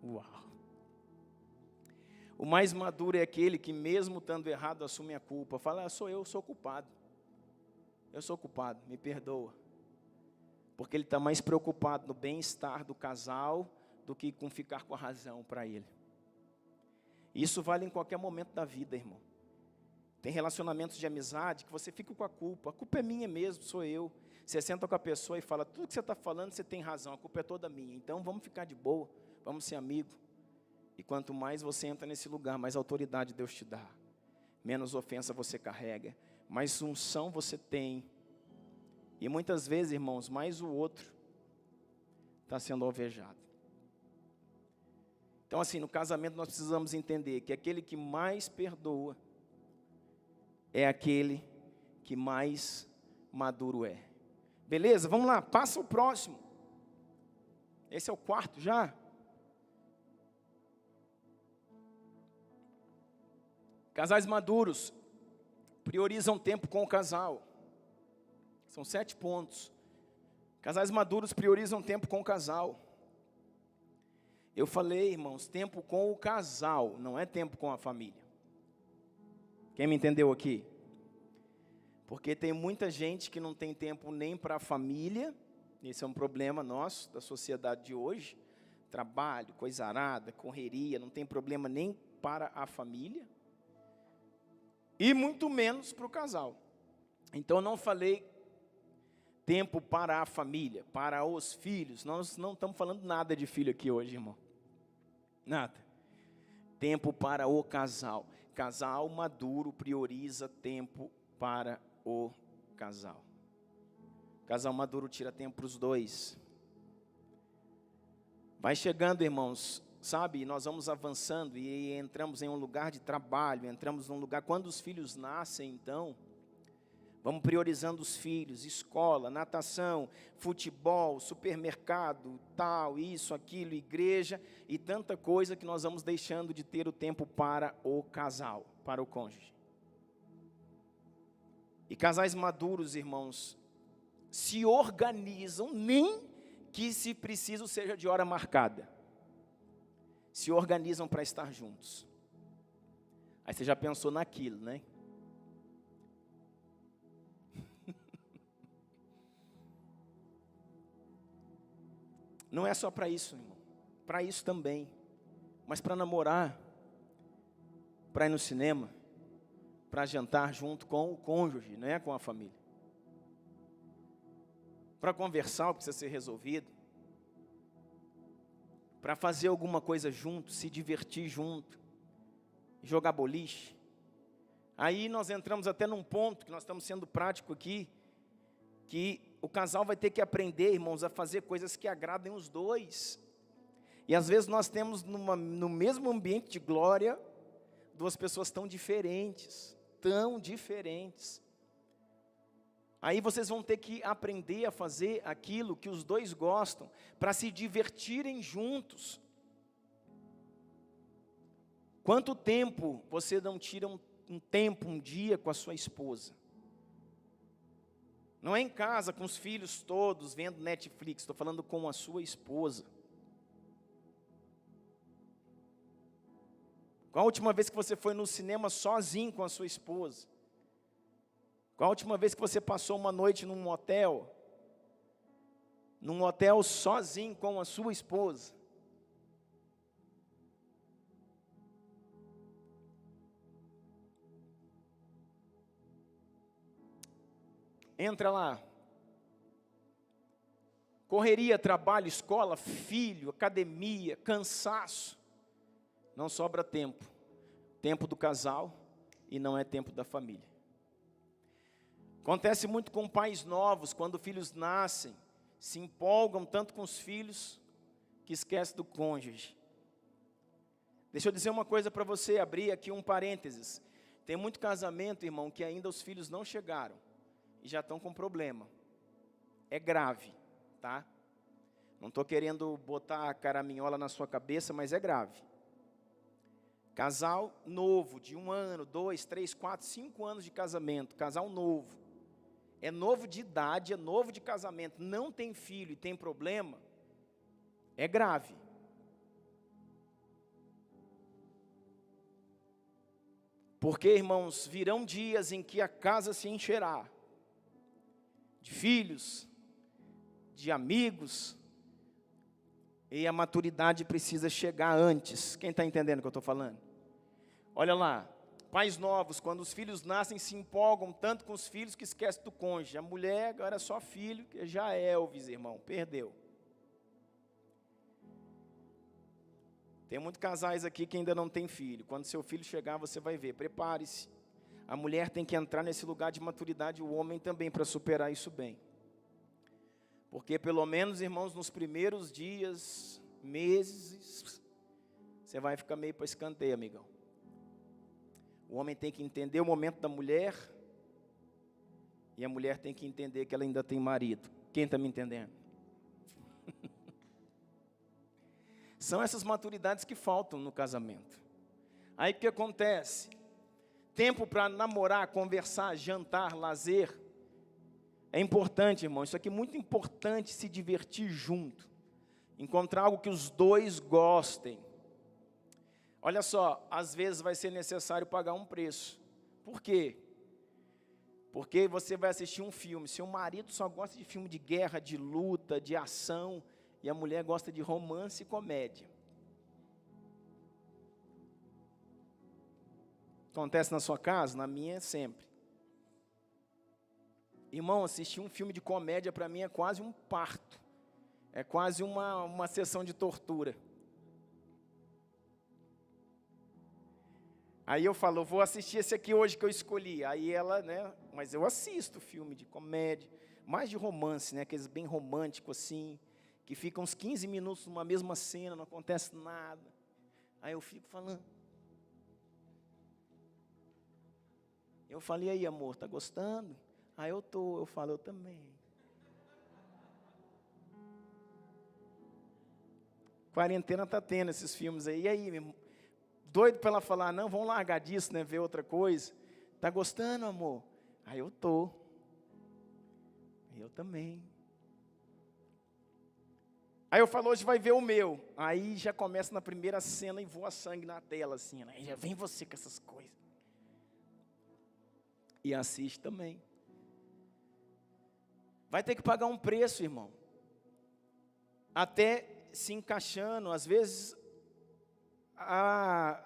Uau! O mais maduro é aquele que mesmo estando errado assume a culpa. Fala, eu sou culpado. Eu sou culpado, me perdoa. Porque ele está mais preocupado no bem-estar do casal do que com ficar com a razão para ele. Isso vale em qualquer momento da vida, irmão. Tem relacionamentos de amizade que você fica com a culpa é minha mesmo, sou eu. Você senta com a pessoa e fala, tudo que você está falando, você tem razão, a culpa é toda minha. Então vamos ficar de boa, vamos ser amigos. E quanto mais você entra nesse lugar, mais autoridade Deus te dá. Menos ofensa você carrega, mais unção você tem. E muitas vezes, irmãos, mais o outro está sendo alvejado. Então assim, no casamento nós precisamos entender que aquele que mais perdoa é aquele que mais maduro é. Beleza? Vamos lá, passa o próximo. Esse é o quarto já. Casais maduros priorizam tempo com o casal. São 7 pontos. Casais maduros priorizam tempo com o casal. Eu falei, irmãos, tempo com o casal, não é tempo com a família. Quem me entendeu aqui? Porque tem muita gente que não tem tempo nem para a família. Esse é um problema nosso, da sociedade de hoje. Trabalho, coisa arada, correria, não tem problema nem para a família. E muito menos para o casal. Então eu não falei tempo para a família, para os filhos. Nós não estamos falando nada de filho aqui hoje, irmão. Nada. Tempo para o casal. Casal maduro prioriza tempo para o casal. Casal maduro tira tempo para os dois. Vai chegando, irmãos, sabe, nós vamos avançando e entramos em um lugar de trabalho, entramos num lugar, quando os filhos nascem, então, vamos priorizando os filhos, escola, natação, futebol, supermercado, tal, isso, aquilo, igreja, e tanta coisa que nós vamos deixando de ter o tempo para o casal, para o cônjuge. E casais maduros, irmãos, se organizam, nem que se preciso seja de hora marcada. Se organizam para estar juntos. Aí você já pensou naquilo, né? Não é só para isso, irmão. Para isso também. Mas para namorar, para ir no cinema, para jantar junto com o cônjuge, não é com a família. Para conversar, o que precisa ser resolvido. Para fazer alguma coisa junto, se divertir junto, jogar boliche. Aí nós entramos até num ponto, que nós estamos sendo prático aqui, que o casal vai ter que aprender, irmãos, a fazer coisas que agradem os dois. E às vezes nós temos no mesmo ambiente de glória, 2 pessoas tão diferentes. Aí vocês vão ter que aprender a fazer aquilo que os dois gostam, para se divertirem juntos. Quanto tempo você não tira um dia com a sua esposa? Não é em casa, com os filhos todos, vendo Netflix, estou falando com a sua esposa. Qual a última vez que você foi no cinema sozinho com a sua esposa? Qual a última vez que você passou uma noite num motel? Num hotel sozinho com a sua esposa? Entra lá. Correria, trabalho, escola, filho, academia, cansaço. Não sobra tempo. Tempo do casal e não é tempo da família. Acontece muito com pais novos, quando filhos nascem, se empolgam tanto com os filhos, que esquecem do cônjuge. Deixa eu dizer uma coisa para você, abrir aqui um parênteses. Tem muito casamento, irmão, que ainda os filhos não chegaram, e já estão com problema. É grave, tá? Não estou querendo botar a caraminhola na sua cabeça, mas é grave. Casal novo, de 1 ano, 2, 3, 4, 5 anos de casamento, casal novo. É novo de idade, é novo de casamento, não tem filho e tem problema, é grave. Porque, irmãos, virão dias em que a casa se encherá de filhos, de amigos, e a maturidade precisa chegar antes. Quem está entendendo o que eu estou falando? Olha lá. Pais novos, quando os filhos nascem, se empolgam tanto com os filhos que esquecem do cônjuge. A mulher agora é só filho, que já é Elvis, irmão, perdeu. Tem muitos casais aqui que ainda não tem filho. Quando seu filho chegar, você vai ver. Prepare-se. A mulher tem que entrar nesse lugar de maturidade, o homem também, para superar isso bem. Porque pelo menos, irmãos, nos primeiros dias, meses, você vai ficar meio para escanteio, amigão. O homem tem que entender o momento da mulher, e a mulher tem que entender que ela ainda tem marido. Quem está me entendendo? São essas maturidades que faltam no casamento. Aí o que acontece? tempo para namorar, conversar, jantar, lazer. É importante, irmão, isso aqui é muito importante, se divertir junto. Encontrar algo que os dois gostem. Olha só, às vezes vai ser necessário pagar um preço. Por quê? Porque você vai assistir um filme, seu marido só gosta de filme de guerra, de luta, de ação, e a mulher gosta de romance e comédia. Acontece na sua casa? Na minha é sempre. Irmão, assistir um filme de comédia para mim é quase um parto. É quase uma sessão de tortura. Aí eu falo, vou assistir esse aqui hoje que eu escolhi. Aí ela, né, mas eu assisto filme de comédia, mais de romance, né, aqueles bem românticos assim, que ficam uns 15 minutos numa mesma cena, não acontece nada. Aí eu fico falando. Eu falei, aí amor, tá gostando? Aí eu falo, eu também. Quarentena tá tendo esses filmes aí. E aí, doido para ela falar, não, vamos largar disso, né, ver outra coisa. Tá gostando, amor? Aí eu tô. Eu também. Aí eu falo, hoje vai ver o meu. Aí já começa na primeira cena e voa sangue na tela, assim, né? Já vem você com essas coisas. E assiste também. Vai ter que pagar um preço, irmão. Até se encaixando, às vezes, a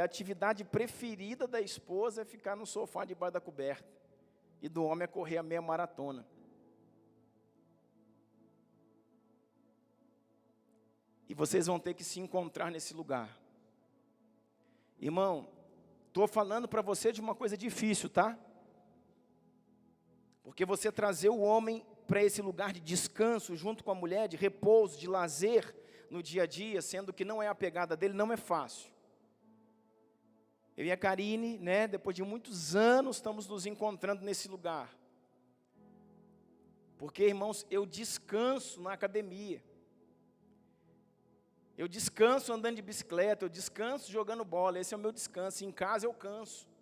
atividade preferida da esposa é ficar no sofá debaixo da coberta. E do homem é correr a meia maratona. E vocês vão ter que se encontrar nesse lugar. Irmão, estou falando para você de uma coisa difícil, tá? Porque você trazer o homem para esse lugar de descanso, junto com a mulher, de repouso, de lazer no dia a dia, sendo que não é a pegada dele, não é fácil. Eu e a Karine, né, depois de muitos anos, estamos nos encontrando nesse lugar. Porque, irmãos, eu descanso na academia. Eu descanso andando de bicicleta, eu descanso jogando bola, esse é o meu descanso. Em casa eu canso.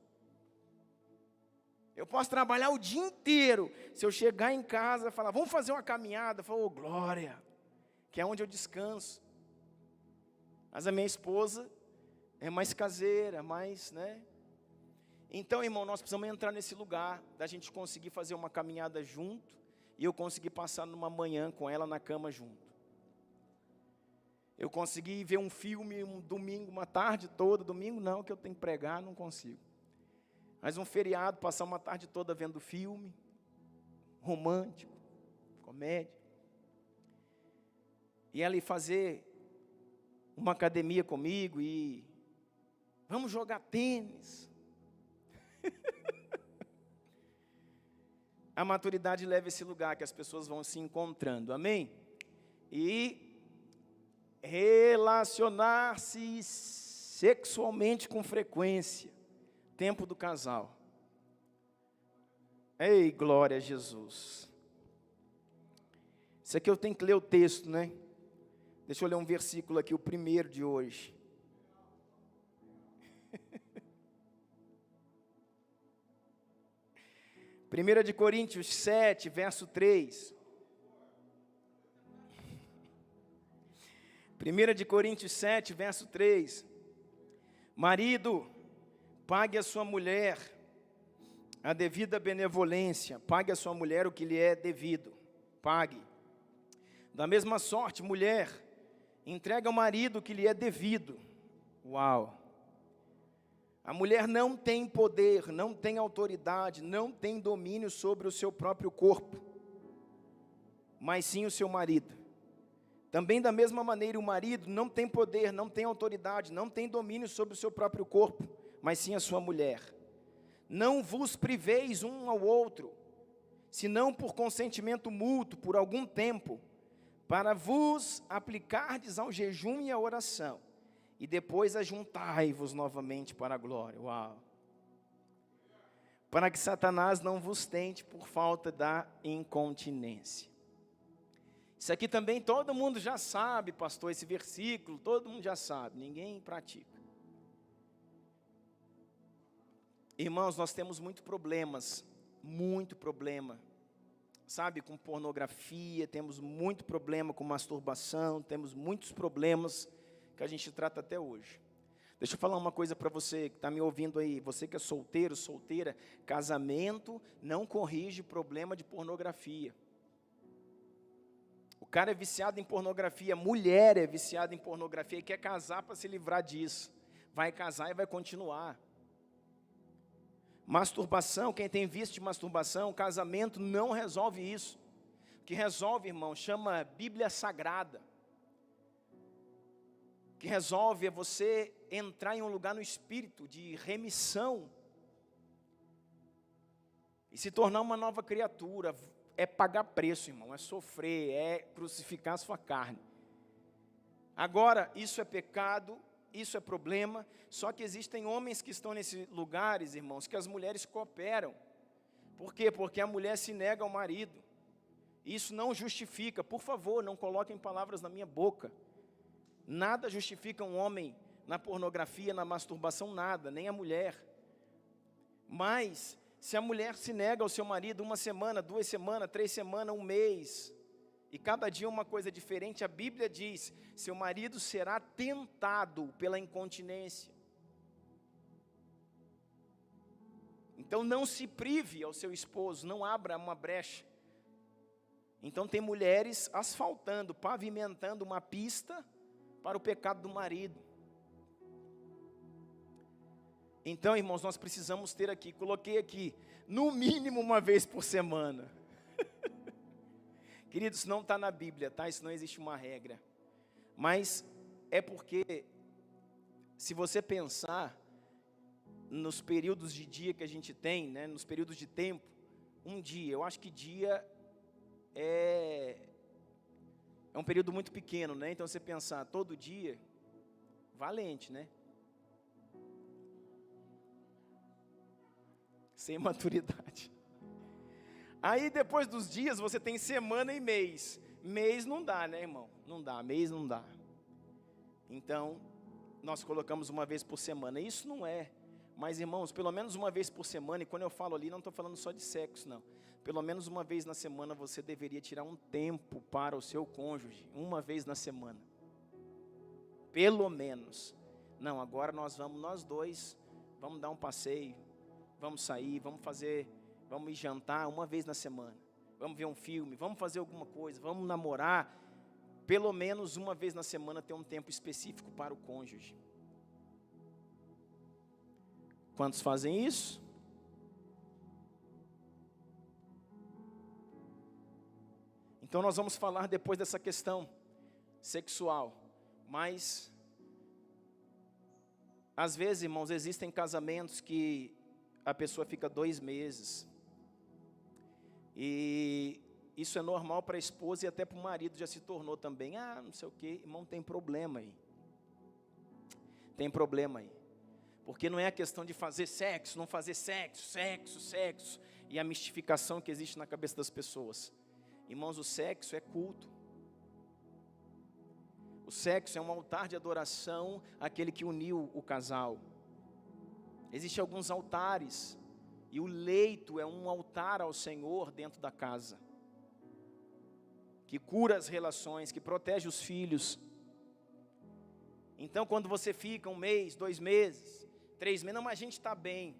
Eu posso trabalhar o dia inteiro. Se eu chegar em casa e falar, vamos fazer uma caminhada, eu falo, oh, glória, que é onde eu descanso. Mas a minha esposa é mais caseira, mais, né? Então, irmão, nós precisamos entrar nesse lugar, da gente conseguir fazer uma caminhada junto, e eu conseguir passar numa manhã com ela na cama junto. Eu consegui ver um filme um domingo, uma tarde toda, domingo não, que eu tenho que pregar, não consigo. Mas um feriado, passar uma tarde toda vendo filme, romântico, comédia. E ela ir fazer uma academia comigo e vamos jogar tênis. A maturidade leva esse lugar que as pessoas vão se encontrando, amém? E relacionar-se sexualmente com frequência. Tempo do casal. Ei, glória a Jesus. Isso aqui eu tenho que ler o texto, né? Deixa eu ler um versículo aqui, o primeiro de hoje. Primeira de Coríntios 7, verso 3. 1 de Coríntios 7, verso 3. Marido, pague a sua mulher a devida benevolência. Pague a sua mulher o que lhe é devido. Pague. Da mesma sorte, mulher, entrega ao marido o que lhe é devido. Uau! A mulher não tem poder, não tem autoridade, não tem domínio sobre o seu próprio corpo, mas sim o seu marido. Também da mesma maneira, o marido não tem poder, não tem autoridade, não tem domínio sobre o seu próprio corpo, mas sim a sua mulher. Não vos priveis um ao outro, senão por consentimento mútuo, por algum tempo, para vos aplicardes ao jejum e à oração, e depois ajuntai-vos novamente para a glória. Uau! Para que Satanás não vos tente por falta da incontinência. Isso aqui também todo mundo já sabe, pastor, esse versículo, todo mundo já sabe, ninguém pratica. Irmãos, nós temos muito problema, sabe, com pornografia, temos muito problema com masturbação, temos muitos problemas que a gente trata até hoje. Deixa eu falar uma coisa para você que está me ouvindo aí, você que é solteiro, solteira, casamento não corrige problema de pornografia. O cara é viciado em pornografia, a mulher é viciada em pornografia e quer casar para se livrar disso. Vai casar e vai continuar. Masturbação, quem tem vício de masturbação, casamento não resolve isso. O que resolve, irmão, chama Bíblia Sagrada. O que resolve é você entrar em um lugar no espírito de remissão e se tornar uma nova criatura. É pagar preço, irmão, é sofrer, é crucificar a sua carne. Agora, isso é pecado, isso é problema, só que existem homens que estão nesses lugares, irmãos, que as mulheres cooperam. Por quê? Porque a mulher se nega ao marido. Isso não justifica, por favor, não coloquem palavras na minha boca. Nada justifica um homem na pornografia, na masturbação, nada, nem a mulher. Mas, se a mulher se nega ao seu marido 1 semana, 2 semanas, 3 semanas, 1 mês, e cada dia uma coisa diferente, a Bíblia diz, seu marido será tentado pela incontinência. Então não se prive ao seu esposo, não abra uma brecha. Então tem mulheres asfaltando, pavimentando uma pista para o pecado do marido. Então, irmãos, nós precisamos ter aqui, coloquei aqui, no mínimo 1 vez por semana. Queridos, não está na Bíblia, tá? Isso não existe uma regra. Mas é porque, se você pensar nos períodos de dia que a gente tem, né, nos períodos de tempo, um dia, eu acho que dia é um período muito pequeno, né? Então, você pensar todo dia, valente, né? Sem maturidade. Aí depois dos dias você tem semana e mês. Mês não dá, né, irmão? Não dá, mês não dá. Então, nós colocamos 1 vez por semana. Isso não é. Mas, irmãos, pelo menos 1 vez por semana, e quando eu falo ali, não estou falando só de sexo, não. Pelo menos 1 vez na semana você deveria tirar um tempo para o seu cônjuge. 1 vez na semana. Pelo menos. Não, agora nós dois, vamos dar um passeio. Vamos sair, vamos ir jantar 1 vez na semana. Vamos ver um filme, vamos fazer alguma coisa, vamos namorar. Pelo menos 1 vez na semana ter um tempo específico para o cônjuge. Quantos fazem isso? Então nós vamos falar depois dessa questão sexual. Mas, às vezes, irmãos, existem casamentos que a pessoa fica 2 meses. E isso é normal para a esposa e até para o marido já se tornou também. Não sei o quê. Irmão, tem problema aí. Tem problema aí. Porque não é a questão de fazer sexo, não fazer sexo. E a mistificação que existe na cabeça das pessoas. Irmãos, o sexo é culto. O sexo é um altar de adoração àquele que uniu o casal. Existem alguns altares, e o leito é um altar ao Senhor dentro da casa, que cura as relações, que protege os filhos. Então, quando você fica 1 mês, 2 meses, 3 meses, não, mas a gente está bem.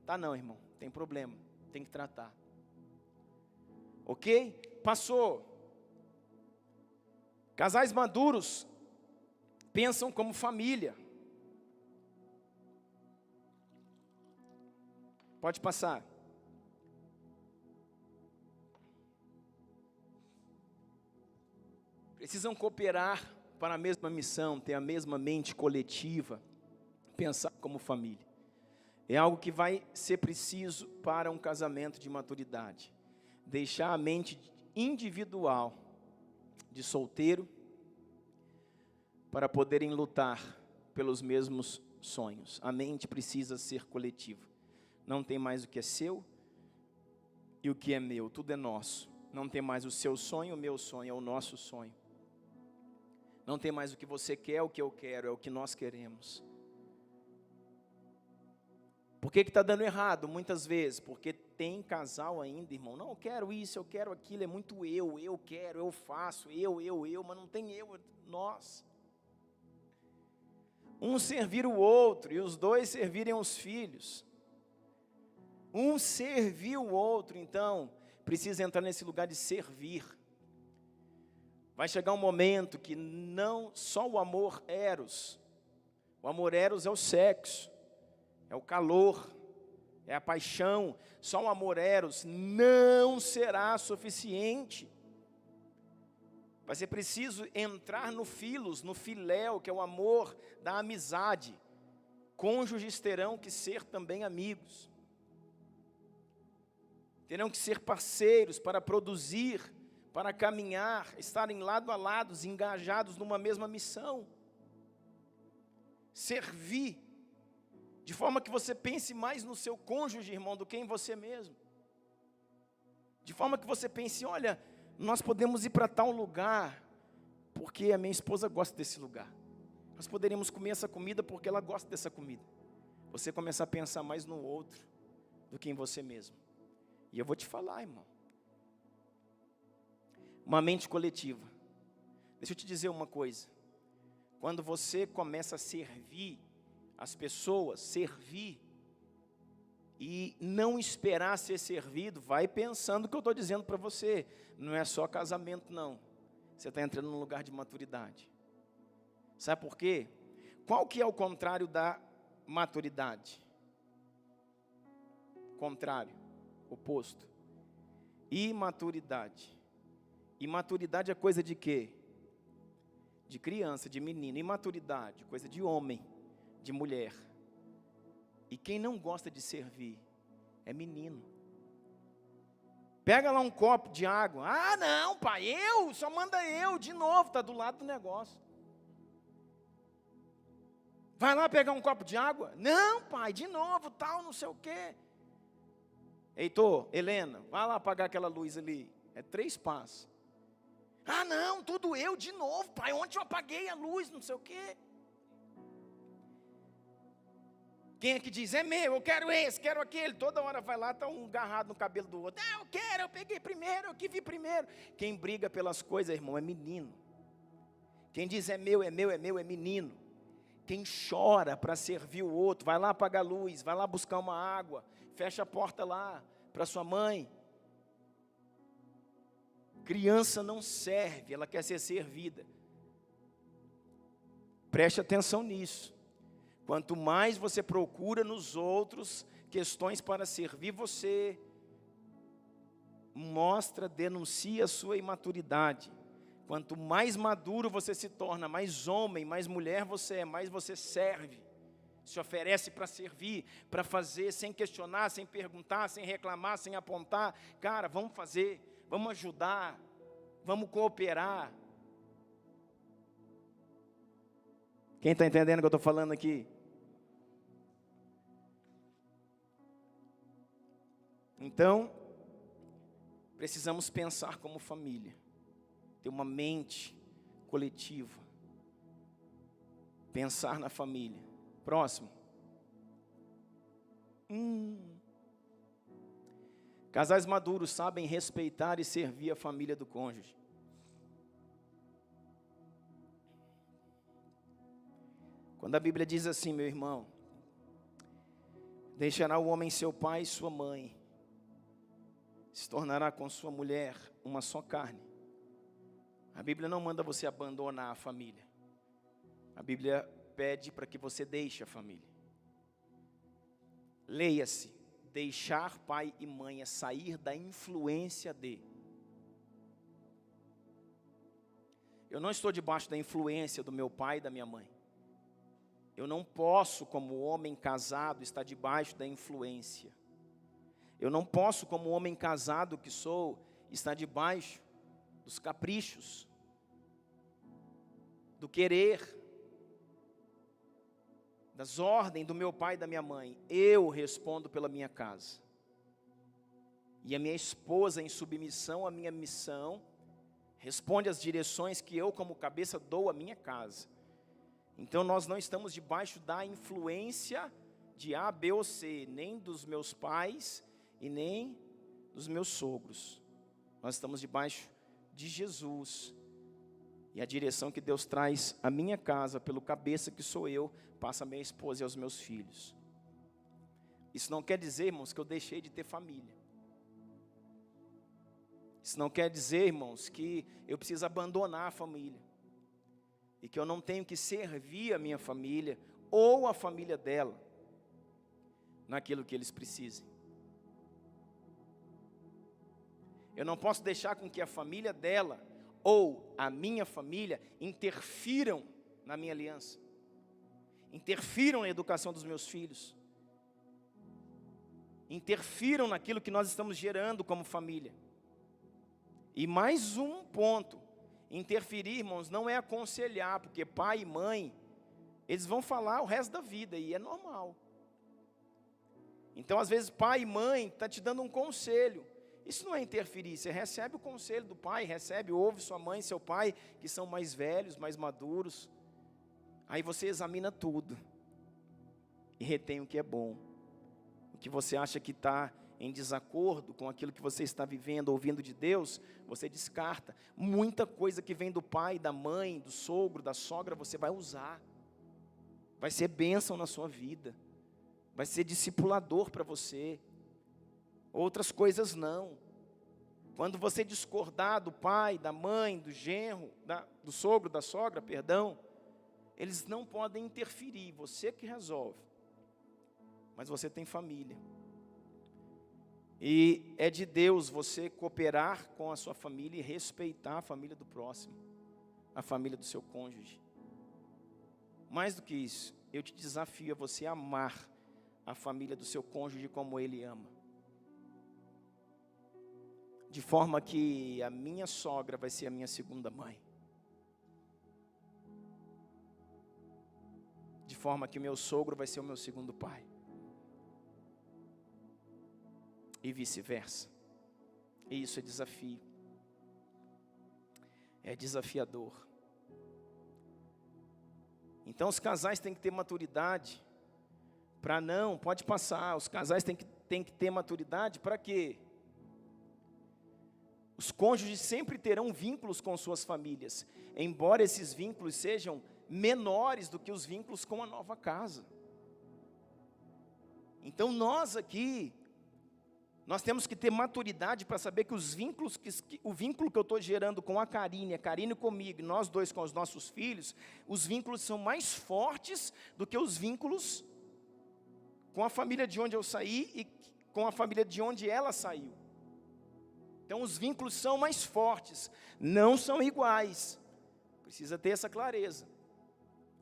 Tá não, irmão, tem problema, tem que tratar. Ok? Passou. Casais maduros pensam como família. Pode passar. Precisam cooperar para a mesma missão, ter a mesma mente coletiva, pensar como família. É algo que vai ser preciso para um casamento de maturidade. Deixar a mente individual de solteiro para poderem lutar pelos mesmos sonhos. A mente precisa ser coletiva. Não tem mais o que é seu e o que é meu, tudo é nosso. Não tem mais o seu sonho, o meu sonho, é o nosso sonho. Não tem mais o que você quer, o que eu quero, é o que nós queremos. Por que está dando errado? Muitas vezes, porque tem casal ainda, irmão, não, eu quero isso, eu quero aquilo, é muito eu quero, eu faço, mas não tem nós. Um servir o outro, e os dois servirem os filhos. Um servir o outro, então, precisa entrar nesse lugar de servir. Vai chegar um momento que não só o amor eros é o sexo, é o calor, é a paixão, só o amor eros não será suficiente. Vai ser preciso entrar no filos, no filéu, que é o amor da amizade. Cônjuges terão que ser também amigos. Terão que ser parceiros para produzir, para caminhar, estarem lado a lado, engajados numa mesma missão. Servir, de forma que você pense mais no seu cônjuge, irmão, do que em você mesmo. De forma que você pense, olha, nós podemos ir para tal lugar, porque a minha esposa gosta desse lugar. Nós poderíamos comer essa comida porque ela gosta dessa comida. Você começar a pensar mais no outro do que em você mesmo. E eu vou te falar, irmão. Uma mente coletiva. Deixa eu te dizer uma coisa. Quando você começa a servir as pessoas, servir, e não esperar ser servido, vai pensando o que eu estou dizendo para você. Não é só casamento, não. Você está entrando num lugar de maturidade. Sabe por quê? Qual que é o contrário da maturidade? Contrário, oposto. Imaturidade. Imaturidade é coisa de quê? De criança, de menino. Imaturidade, coisa de homem, de mulher. E quem não gosta de servir é menino. Pega lá um copo de água. Ah, não, pai, só manda eu, de novo, está do lado do negócio. Vai lá pegar um copo de água. Não, pai, de novo, tal, não sei o quê. Heitor, Helena, vai lá apagar aquela luz ali. É 3 passos. Ah, não, tudo eu de novo, pai, ontem eu apaguei a luz, não sei o quê. Quem é que diz, é meu, eu quero esse, quero aquele. Toda hora vai lá, está um agarrado no cabelo do outro. Eu quero, eu peguei primeiro, eu que vi primeiro. Quem briga pelas coisas, irmão, é menino. Quem diz é meu, é menino. Quem chora para servir o outro, vai lá apagar a luz, vai lá buscar uma água, fecha a porta lá para sua mãe. Criança não serve, ela quer ser servida. Preste atenção nisso. Quanto mais você procura nos outros questões para servir você, denuncia a sua imaturidade. Quanto mais maduro você se torna, mais homem, mais mulher você é, mais você serve. Se oferece para servir, para fazer, sem questionar, sem perguntar, sem reclamar, sem apontar. Cara, vamos fazer, vamos ajudar, vamos cooperar. Quem está entendendo o que eu estou falando aqui? Então, precisamos pensar como família, ter uma mente coletiva, pensar na família. Próximo. Casais maduros sabem respeitar e servir a família do cônjuge. Quando a Bíblia diz assim, meu irmão, deixará o homem seu pai e sua mãe, se tornará com sua mulher uma só carne. A Bíblia não manda você abandonar a família. A Bíblia pede para que você deixe a família. Leia-se, deixar pai e mãe é sair da influência de. Eu não estou debaixo da influência do meu pai e da minha mãe. Eu não posso, como homem casado, estar debaixo da influência. Eu não posso, como homem casado que sou, estar debaixo dos caprichos, do querer, das ordens do meu pai e da minha mãe. Eu respondo pela minha casa. E a minha esposa, em submissão à minha missão, responde às direções que eu, como cabeça, dou à minha casa. Então, nós não estamos debaixo da influência de A, B ou C, nem dos meus pais e nem dos meus sogros. Nós estamos debaixo de Jesus. E a direção que Deus traz à minha casa, pelo cabeça que sou eu, passa a minha esposa e aos meus filhos. Isso não quer dizer, irmãos, que eu deixei de ter família. Isso não quer dizer, irmãos, que eu preciso abandonar a família. E que eu não tenho que servir a minha família ou a família dela naquilo que eles precisem. Eu não posso deixar com que a família dela ou a minha família interfiram na minha aliança, interfiram na educação dos meus filhos, interfiram naquilo que nós estamos gerando como família. E mais um ponto, interferir, irmãos, não é aconselhar, porque pai e mãe, eles vão falar o resto da vida, e é normal. Então, às vezes, pai e mãe estão te dando um conselho. Isso não é interferir, você recebe o conselho do pai, ouve sua mãe, seu pai, que são mais velhos, mais maduros. Aí você examina tudo e retém o que é bom. O que você acha que está em desacordo com aquilo que você está vivendo, ouvindo de Deus, você descarta. Muita coisa que vem do pai, da mãe, do sogro, da sogra, você vai usar. Vai ser bênção na sua vida. Vai ser discipulador para você. Outras coisas não. Quando você discordar do pai, da mãe, do genro, do sogro, da sogra, eles não podem interferir, você que resolve. Mas você tem família. E é de Deus você cooperar com a sua família e respeitar a família do próximo, a família do seu cônjuge. Mais do que isso, eu te desafio a você amar a família do seu cônjuge como ele ama. De forma que a minha sogra vai ser a minha segunda mãe. De forma que o meu sogro vai ser o meu segundo pai. E vice-versa. E isso é desafio. É desafiador. Então os casais têm que ter maturidade. Pode passar, os casais têm que ter maturidade para quê? Os cônjuges sempre terão vínculos com suas famílias, embora esses vínculos sejam menores do que os vínculos com a nova casa. Então nós aqui, nós temos que ter maturidade para saber que o vínculo que eu estou gerando com a Karine comigo, e nós dois com os nossos filhos, os vínculos são mais fortes do que os vínculos com a família de onde eu saí e com a família de onde ela saiu. Então os vínculos são mais fortes, não são iguais. Precisa ter essa clareza.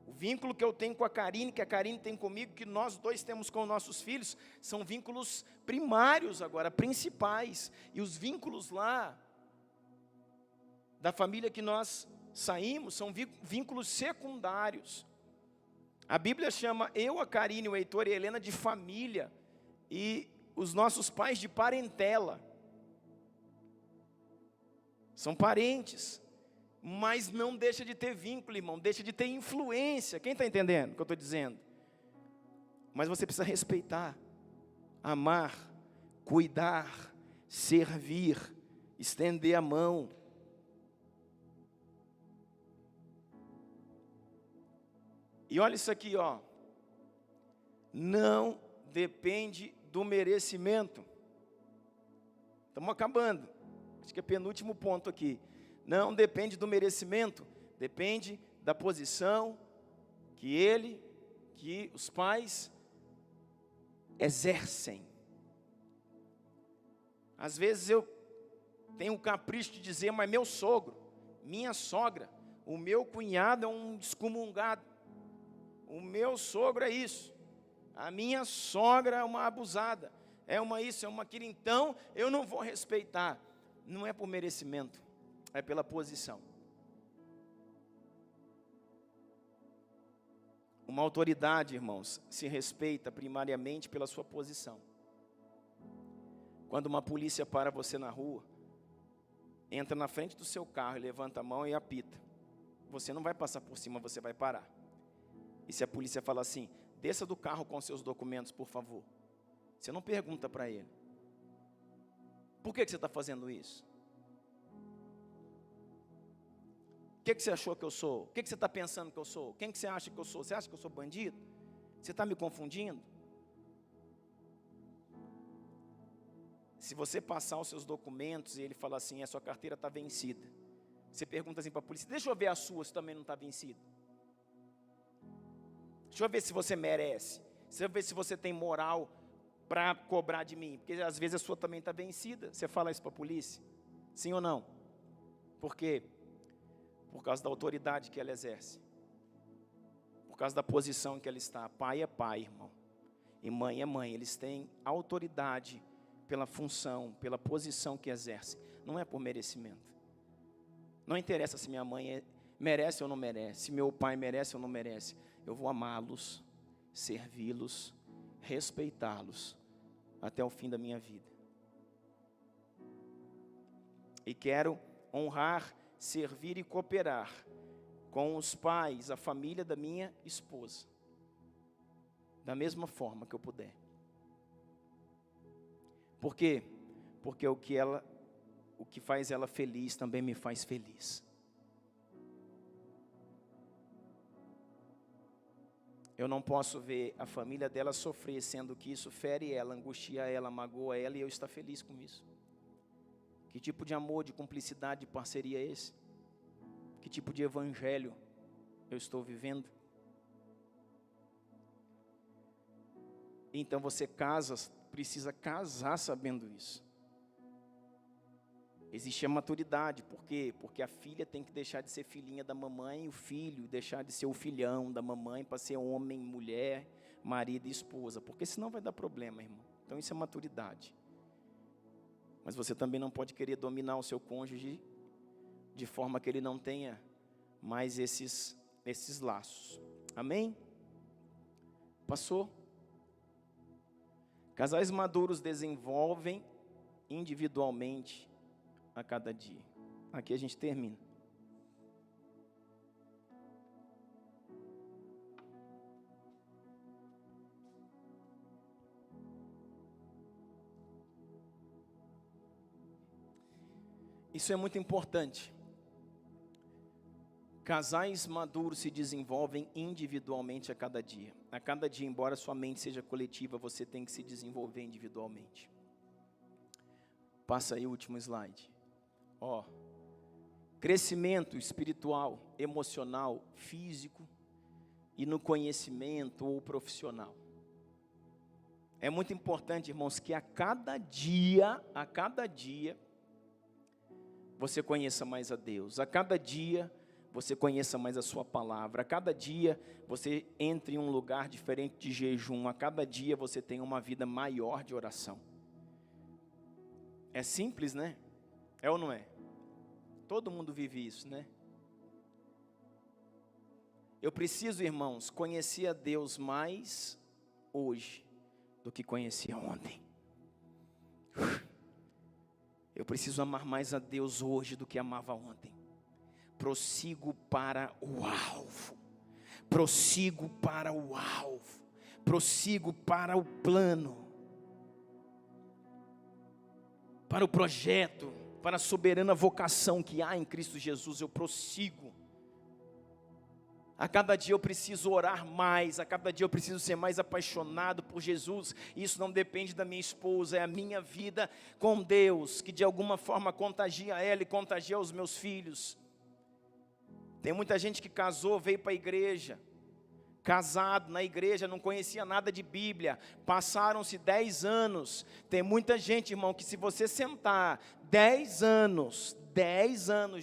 O vínculo que eu tenho com a Karine, que a Karine tem comigo, que nós dois temos com nossos filhos, são vínculos primários agora, principais. E os vínculos lá, da família que nós saímos, são vínculos secundários. A Bíblia chama eu, a Karine, o Heitor e a Helena de família, e os nossos pais de parentela. São parentes, mas não deixa de ter vínculo, irmão, deixa de ter influência. Quem está entendendo o que eu estou dizendo? Mas você precisa respeitar, amar, cuidar, servir, estender a mão. E olha isso aqui, ó. Não depende do merecimento. Estamos acabando. Acho que é o penúltimo ponto aqui. Não depende do merecimento, depende da posição que os pais exercem. Às vezes eu tenho o capricho de dizer, mas meu sogro, minha sogra, o meu cunhado é um excomungado, o meu sogro é isso, a minha sogra é uma abusada, é uma isso, é uma aquilo, então eu não vou respeitar. Não é por merecimento, é pela posição. Uma autoridade, irmãos, se respeita primariamente pela sua posição. Quando uma polícia para você na rua, entra na frente do seu carro e levanta a mão e apita, você não vai passar por cima, você vai parar. E se a polícia fala assim, desça do carro com seus documentos, por favor. Você não pergunta para ele. Por que você está fazendo isso? O que você achou que eu sou? O que você está pensando que eu sou? Quem que você acha que eu sou? Você acha que eu sou bandido? Você está me confundindo? Se você passar os seus documentos e ele falar assim, a sua carteira está vencida. Você pergunta assim para a polícia, deixa eu ver a sua, se também não está vencida. Deixa eu ver se você merece. Deixa eu ver se você tem moral para cobrar de mim. Porque às vezes a sua também está vencida. Você fala isso para a polícia? Sim ou não? Por quê? Por causa da autoridade que ela exerce. Por causa da posição que ela está. Pai é pai, irmão. E mãe é mãe. Eles têm autoridade pela função, pela posição que exerce. Não é por merecimento. Não interessa se minha mãe merece ou não merece. Se meu pai merece ou não merece. Eu vou amá-los, servi-los, respeitá-los até o fim da minha vida. E quero honrar, servir e cooperar com os pais, a família da minha esposa, da mesma forma que eu puder. Por quê? Porque o que faz ela feliz também me faz feliz. Eu não posso ver a família dela sofrer, sendo que isso fere ela, angustia ela, magoa ela, e eu estar feliz com isso. Que tipo de amor, de cumplicidade, de parceria é esse? Que tipo de evangelho eu estou vivendo? Então você precisa casar sabendo isso. Existe a maturidade, por quê? Porque a filha tem que deixar de ser filhinha da mamãe, e o filho deixar de ser o filhão da mamãe para ser homem, mulher, marido e esposa, porque senão vai dar problema, irmão. Então isso é maturidade. Mas você também não pode querer dominar o seu cônjuge de forma que ele não tenha mais esses laços. Amém? Passou? Casais maduros desenvolvem individualmente a cada dia. Aqui a gente termina. Isso é muito importante. Casais maduros se desenvolvem individualmente a cada dia. A cada dia, embora sua mente seja coletiva, você tem que se desenvolver individualmente. Passa aí o último slide. Crescimento espiritual, emocional, físico e no conhecimento ou profissional. É muito importante, irmãos, que a cada dia, você conheça mais a Deus. A cada dia, você conheça mais a sua palavra. A cada dia, você entre em um lugar diferente de jejum. A cada dia, você tem uma vida maior de oração. É simples, né? É ou não é? Todo mundo vive isso, né? Eu preciso, irmãos, conhecer a Deus mais hoje do que conhecia ontem. Eu preciso amar mais a Deus hoje do que amava ontem. Prossigo para o alvo. Prossigo para o alvo. Prossigo para o plano. Para o projeto. Para a soberana vocação que há em Cristo Jesus, eu prossigo. A cada dia eu preciso orar mais, a cada dia eu preciso ser mais apaixonado por Jesus. Isso não depende da minha esposa, é a minha vida com Deus, que de alguma forma contagia ela e contagia os meus filhos. Tem muita gente que casou, veio para a igreja, casado na igreja, não conhecia nada de Bíblia, passaram-se 10 anos, tem muita gente, irmão, que se você sentar 10 anos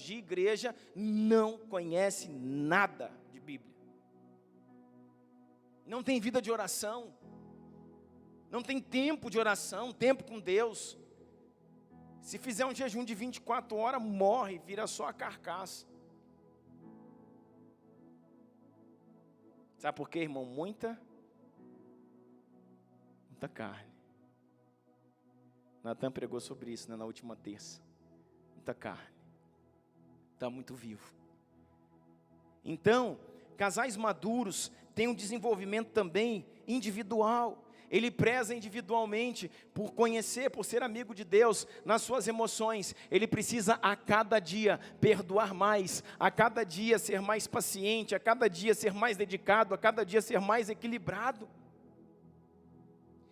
de igreja, não conhece nada de Bíblia, não tem vida de oração, não tem tempo de oração, tempo com Deus. Se fizer um jejum de 24 horas, morre, vira só a carcaça. Sabe por quê, irmão? Muita carne. Natan pregou sobre isso, né, na última terça. Muita carne. Está muito vivo. Então, casais maduros tem um desenvolvimento também individual. Ele preza individualmente por conhecer, por ser amigo de Deus nas suas emoções. Ele precisa a cada dia perdoar mais, a cada dia ser mais paciente, a cada dia ser mais dedicado, a cada dia ser mais equilibrado.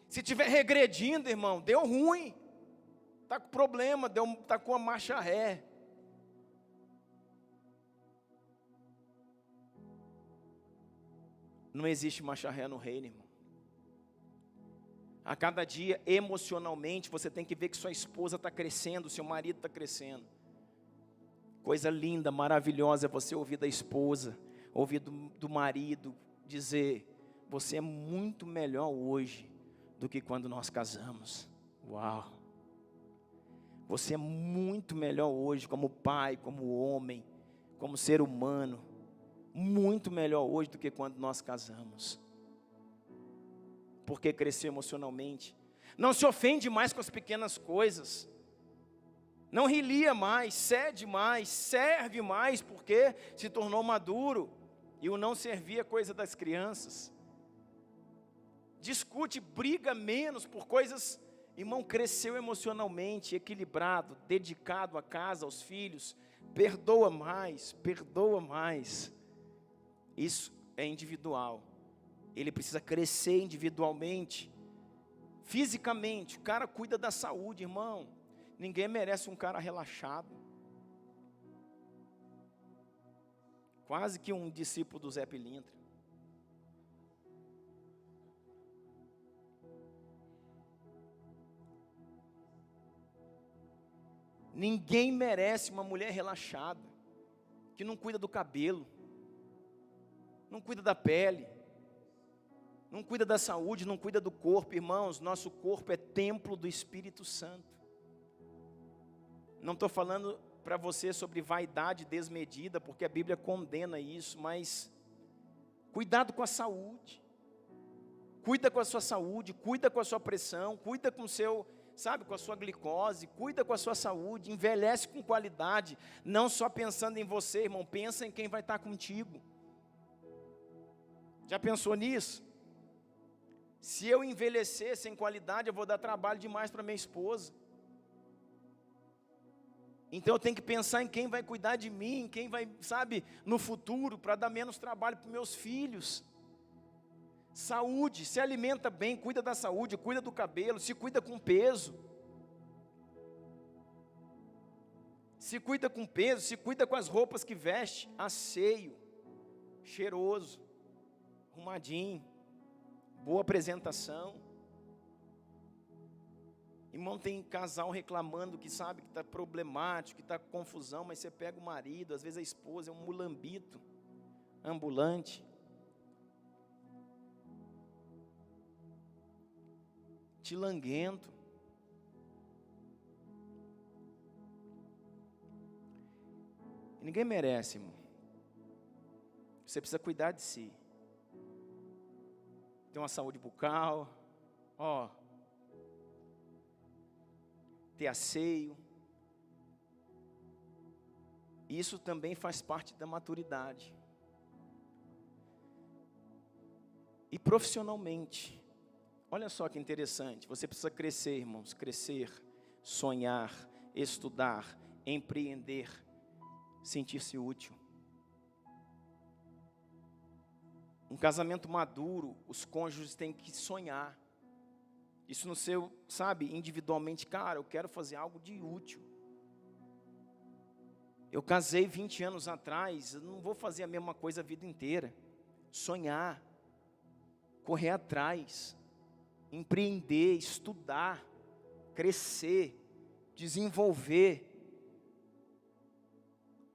Se estiver regredindo, irmão, deu ruim, está com problema, está com a marcha ré. Não existe marcha ré no reino, irmão. A cada dia, emocionalmente, você tem que ver que sua esposa está crescendo, seu marido está crescendo. Coisa linda, maravilhosa é você ouvir da esposa, ouvir do marido dizer: você é muito melhor hoje do que quando nós casamos. Uau! Você é muito melhor hoje como pai, como homem, como ser humano. Muito melhor hoje do que quando nós casamos. Porque cresceu emocionalmente. Não se ofende mais com as pequenas coisas. Não rilia mais, cede mais, serve mais, porque se tornou maduro. E o não servir é coisa das crianças. Discute, briga menos por coisas. Irmão, cresceu emocionalmente, equilibrado, dedicado à casa, aos filhos. Perdoa mais, perdoa mais. Isso é individual. Ele precisa crescer individualmente, fisicamente. O cara cuida da saúde, irmão. Ninguém merece um cara relaxado. Quase que um discípulo do Zé Pilintra. Ninguém merece uma mulher relaxada, que não cuida do cabelo, não cuida da pele, não cuida da saúde, não cuida do corpo. Irmãos, nosso corpo é templo do Espírito Santo. Não estou falando para você sobre vaidade desmedida, porque a Bíblia condena isso, mas cuidado com a saúde. Cuida com a sua saúde, cuida com a sua pressão, cuida com o seu, com a sua glicose, cuida com a sua saúde, envelhece com qualidade, não só pensando em você, irmão, pensa em quem vai estar contigo. Já pensou nisso? Se eu envelhecer sem qualidade, eu vou dar trabalho demais para minha esposa. Então eu tenho que pensar em quem vai cuidar de mim, em quem vai, no futuro, para dar menos trabalho para meus filhos. Saúde, se alimenta bem, cuida da saúde, cuida do cabelo, se cuida com peso. Se cuida com peso, se cuida com as roupas que veste, asseio, cheiroso, arrumadinho. Boa apresentação. Irmão, tem casal reclamando que sabe que está problemático, que está com confusão, mas você pega o marido, às vezes a esposa é um mulambito, ambulante. Tilanguento. E ninguém merece, irmão. Você precisa cuidar de si. Ter uma saúde bucal, ter asseio. Isso também faz parte da maturidade. E profissionalmente, olha só que interessante, você precisa crescer, irmãos, crescer, sonhar, estudar, empreender, sentir-se útil. Um casamento maduro, os cônjuges têm que sonhar. Isso no seu, individualmente, cara, eu quero fazer algo de útil. Eu casei 20 anos atrás, eu não vou fazer a mesma coisa a vida inteira. Sonhar, correr atrás, empreender, estudar, crescer, desenvolver,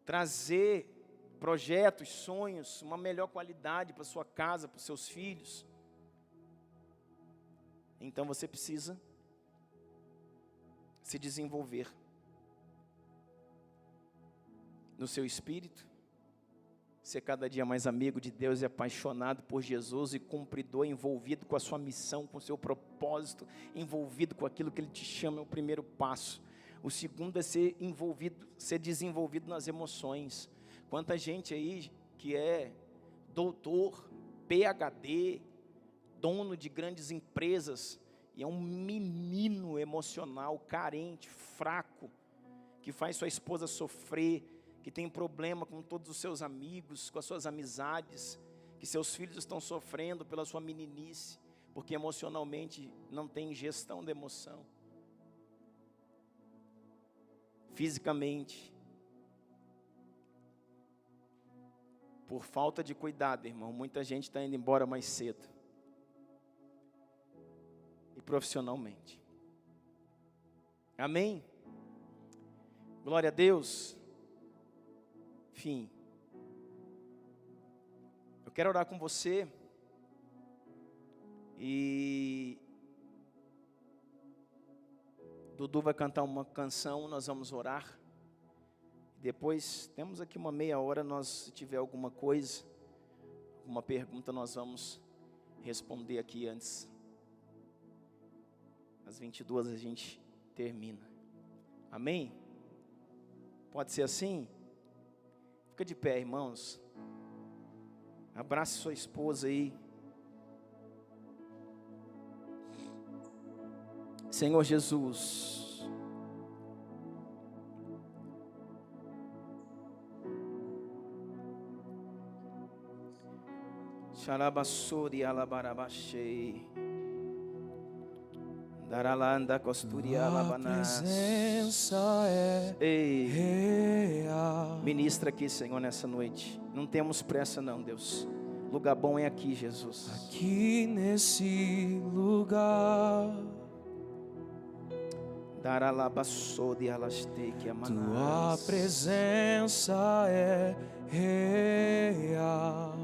trazer projetos, sonhos, uma melhor qualidade para sua casa, para os seus filhos. Então você precisa se desenvolver no seu espírito, ser cada dia mais amigo de Deus e apaixonado por Jesus e cumpridor, envolvido com a sua missão, com o seu propósito, envolvido com aquilo que Ele te chama, é o primeiro passo. O segundo é ser desenvolvido nas emoções. Quanta gente aí que é doutor, PhD, dono de grandes empresas, e é um menino emocional, carente, fraco, que faz sua esposa sofrer, que tem problema com todos os seus amigos, com as suas amizades, que seus filhos estão sofrendo pela sua meninice, porque emocionalmente não tem gestão da emoção. Fisicamente, por falta de cuidado, irmão, muita gente está indo embora mais cedo. E profissionalmente. Amém? Glória a Deus. Enfim. Eu quero orar com você. E Dudu vai cantar uma canção, nós vamos orar. Depois, temos aqui uma meia hora, se tiver alguma coisa, alguma pergunta, nós vamos responder aqui antes. Às 22 a gente termina. Amém? Pode ser assim? Fica de pé, irmãos. Abrace sua esposa aí. Senhor Jesus, Xarabassuri alabarabachei, Daralanda costuria alabanas. A presença é real. Ministra aqui, Senhor, nessa noite. Não temos pressa não, Deus. Lugar bom é aqui, Jesus. Aqui nesse lugar. Tua presença é real.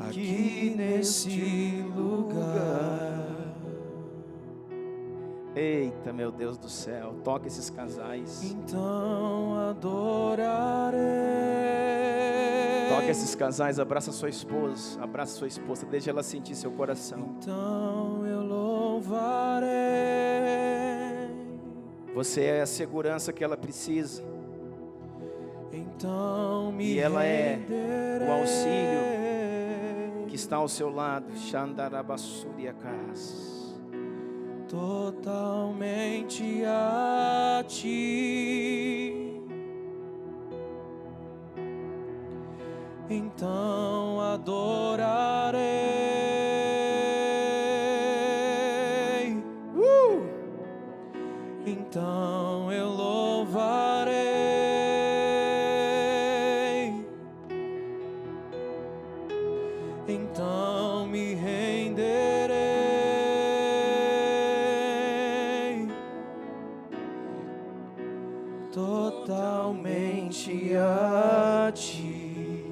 Aqui nesse lugar. Eita, meu Deus do céu, toca esses casais. Então adorarei. Toca esses casais, abraça sua esposa, deixa ela sentir seu coração. Então eu louvarei. Você é a segurança que ela precisa. Então me E ela é renderei. o auxílio que está ao seu lado. Xandarabassuriacas. Totalmente a ti. Então adorarei. Então eu louvarei. Então me renderei. Totalmente a ti.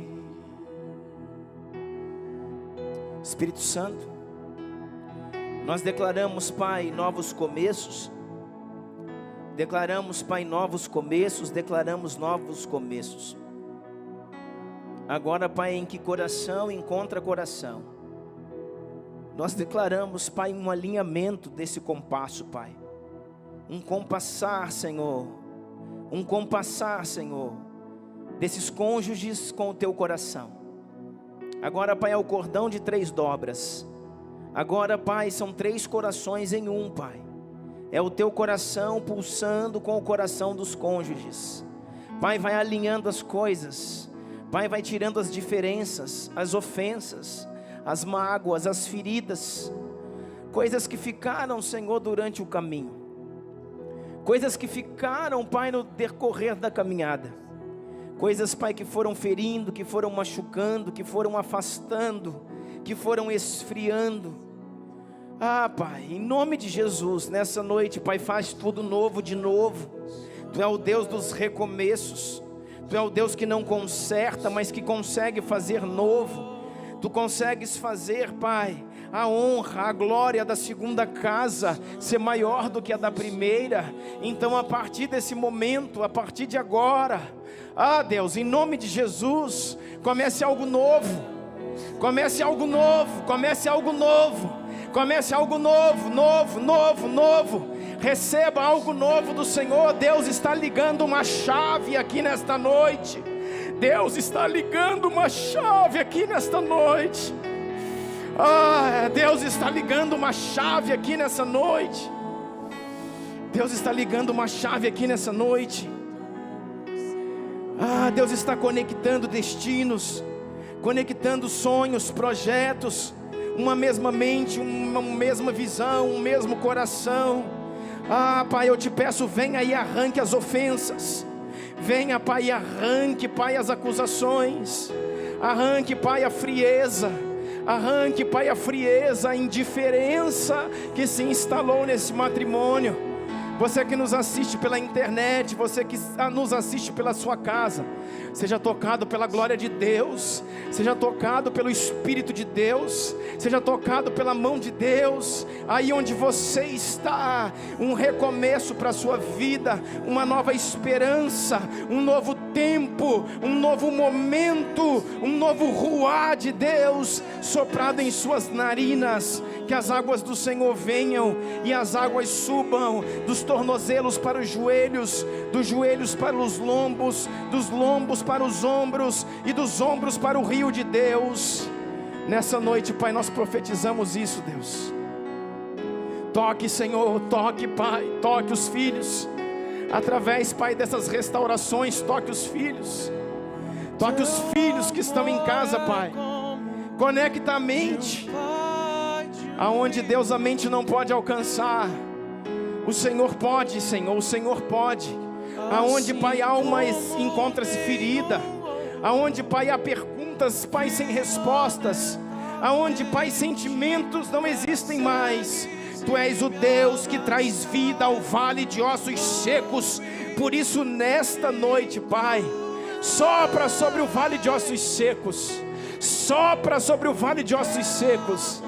Espírito Santo, nós declaramos, Pai, novos começos. Declaramos, Pai, novos começos. Declaramos novos começos. Agora, Pai, em que coração encontra coração. Nós declaramos, Pai, um alinhamento desse compasso, Pai. Um compassar, Senhor. Um compassar, Senhor, desses cônjuges com o teu coração. Agora, Pai, é o cordão de 3 dobras. Agora, Pai, são 3 corações em um, Pai. É o teu coração pulsando com o coração dos cônjuges. Pai, vai alinhando as coisas. Pai, vai tirando as diferenças, as ofensas, as mágoas, as feridas. Coisas que ficaram, Senhor, durante o caminho. Coisas que ficaram, Pai, no decorrer da caminhada. Coisas, Pai, que foram ferindo, que foram machucando, que foram afastando, que foram esfriando. Ah, Pai, em nome de Jesus, nessa noite, Pai, faz tudo novo de novo. Tu é o Deus dos recomeços. Tu é o Deus que não conserta, mas que consegue fazer novo. Tu consegues fazer, Pai, a honra, a glória da segunda casa ser maior do que a da primeira. Então, a partir desse momento, a partir de agora, ah, Deus, em nome de Jesus, comece algo novo. Comece algo novo, comece algo novo. Comece algo novo, novo. Receba algo novo do Senhor. Deus está ligando uma chave aqui nesta noite. Deus está ligando uma chave aqui nesta noite. Deus está ligando uma chave aqui nessa noite. Deus está ligando uma chave aqui nessa noite. Deus está conectando destinos, conectando sonhos, projetos, uma mesma mente, uma mesma visão, um mesmo coração. Pai, eu te peço, venha e arranque as ofensas. Venha, Pai, e arranque, Pai, as acusações. Arranque, Pai, a frieza. Arranque, Pai, a frieza, a indiferença que se instalou nesse matrimônio. Você que nos assiste pela internet, você que nos assiste pela sua casa, seja tocado pela glória de Deus, seja tocado pelo Espírito de Deus, seja tocado pela mão de Deus, aí onde você está, um recomeço para a sua vida, uma nova esperança, um novo tempo, um novo momento, um novo ruá de Deus, soprado em suas narinas. Que as águas do Senhor venham e as águas subam dos tornozelos para os joelhos, dos joelhos para os lombos, dos lombos para os ombros e dos ombros para o rio de Deus. Nessa noite, Pai, nós profetizamos isso, Deus. Toque, Senhor, toque, Pai, toque os filhos. Através, Pai, dessas restaurações, toque os filhos. Toque os filhos que estão em casa, Pai. Conecta a mente. Aonde Deus a mente não pode alcançar, o Senhor pode, Senhor, o Senhor pode. Aonde, Pai, a alma encontra-se ferida, aonde, Pai, há perguntas, Pai, sem respostas, aonde, Pai, sentimentos não existem mais. Tu és o Deus que traz vida ao vale de ossos secos. Por isso nesta noite, Pai, sopra sobre o vale de ossos secos, sopra sobre o vale de ossos secos.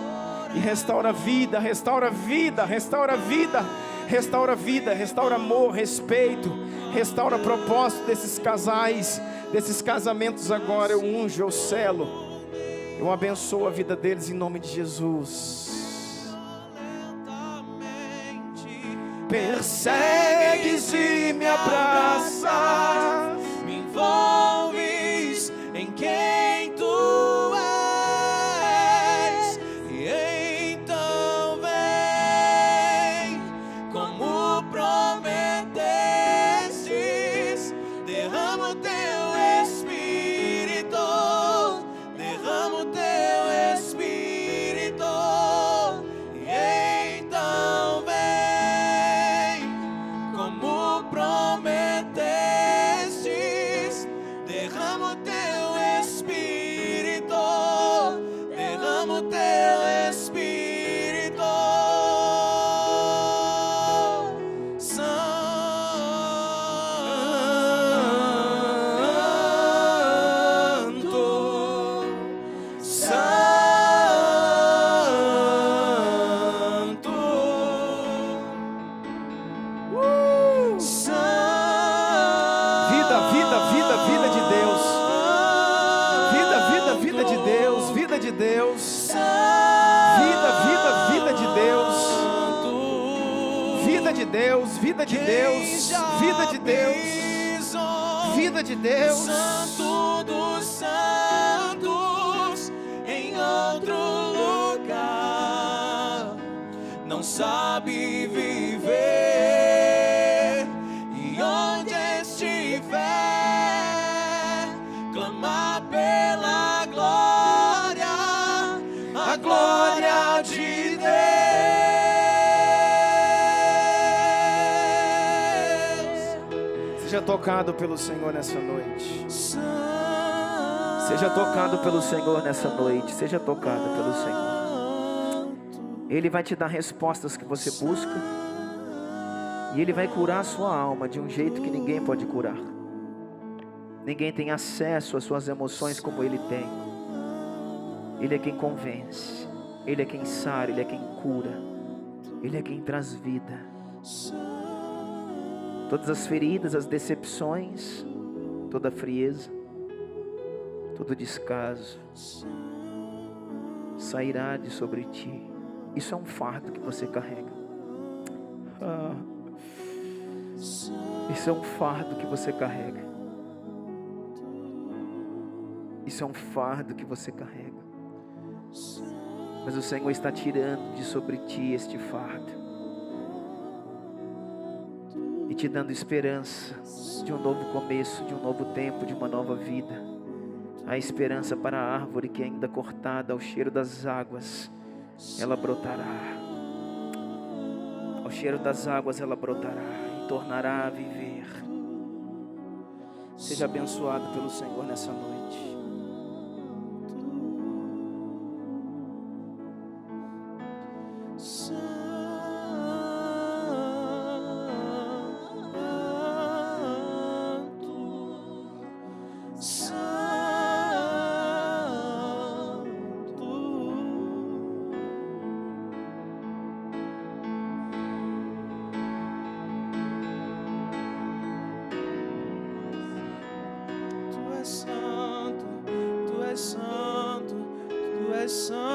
E restaura vida, restaura vida, restaura vida, restaura vida, restaura amor, respeito, restaura propósito desses casais, desses casamentos agora. Eu unjo, eu selo, eu abençoo a vida deles em nome de Jesus. Persegues e me abraças, me envolves em quem tu és. Vida de Deus, vida de Deus, vida de Deus. Santo dos santos, em outro lugar, não sabe viver, e onde estiver, clamar pela glória, a glória de Deus. Seja tocado pelo Senhor nessa noite. Seja tocado pelo Senhor nessa noite. Seja tocado pelo Senhor. Ele vai te dar respostas que você busca. E Ele vai curar a sua alma de um jeito que ninguém pode curar. Ninguém tem acesso às suas emoções como Ele tem. Ele é quem convence. Ele é quem sara. Ele é quem cura. Ele é quem traz vida. Todas as feridas, as decepções, toda a frieza, todo descaso sairá de sobre ti. Isso é um fardo que você carrega. Isso é um fardo que você carrega. isso é um fardo que você carrega. Mas o Senhor está tirando de sobre ti este fardo e te dando esperança de um novo começo, de um novo tempo, de uma nova vida. A esperança para a árvore que ainda cortada ao cheiro das águas, ela brotará. Ao cheiro das águas ela brotará e tornará a viver. Seja abençoado pelo Senhor nessa noite. Tu és santo, tu és santo, tu és santo.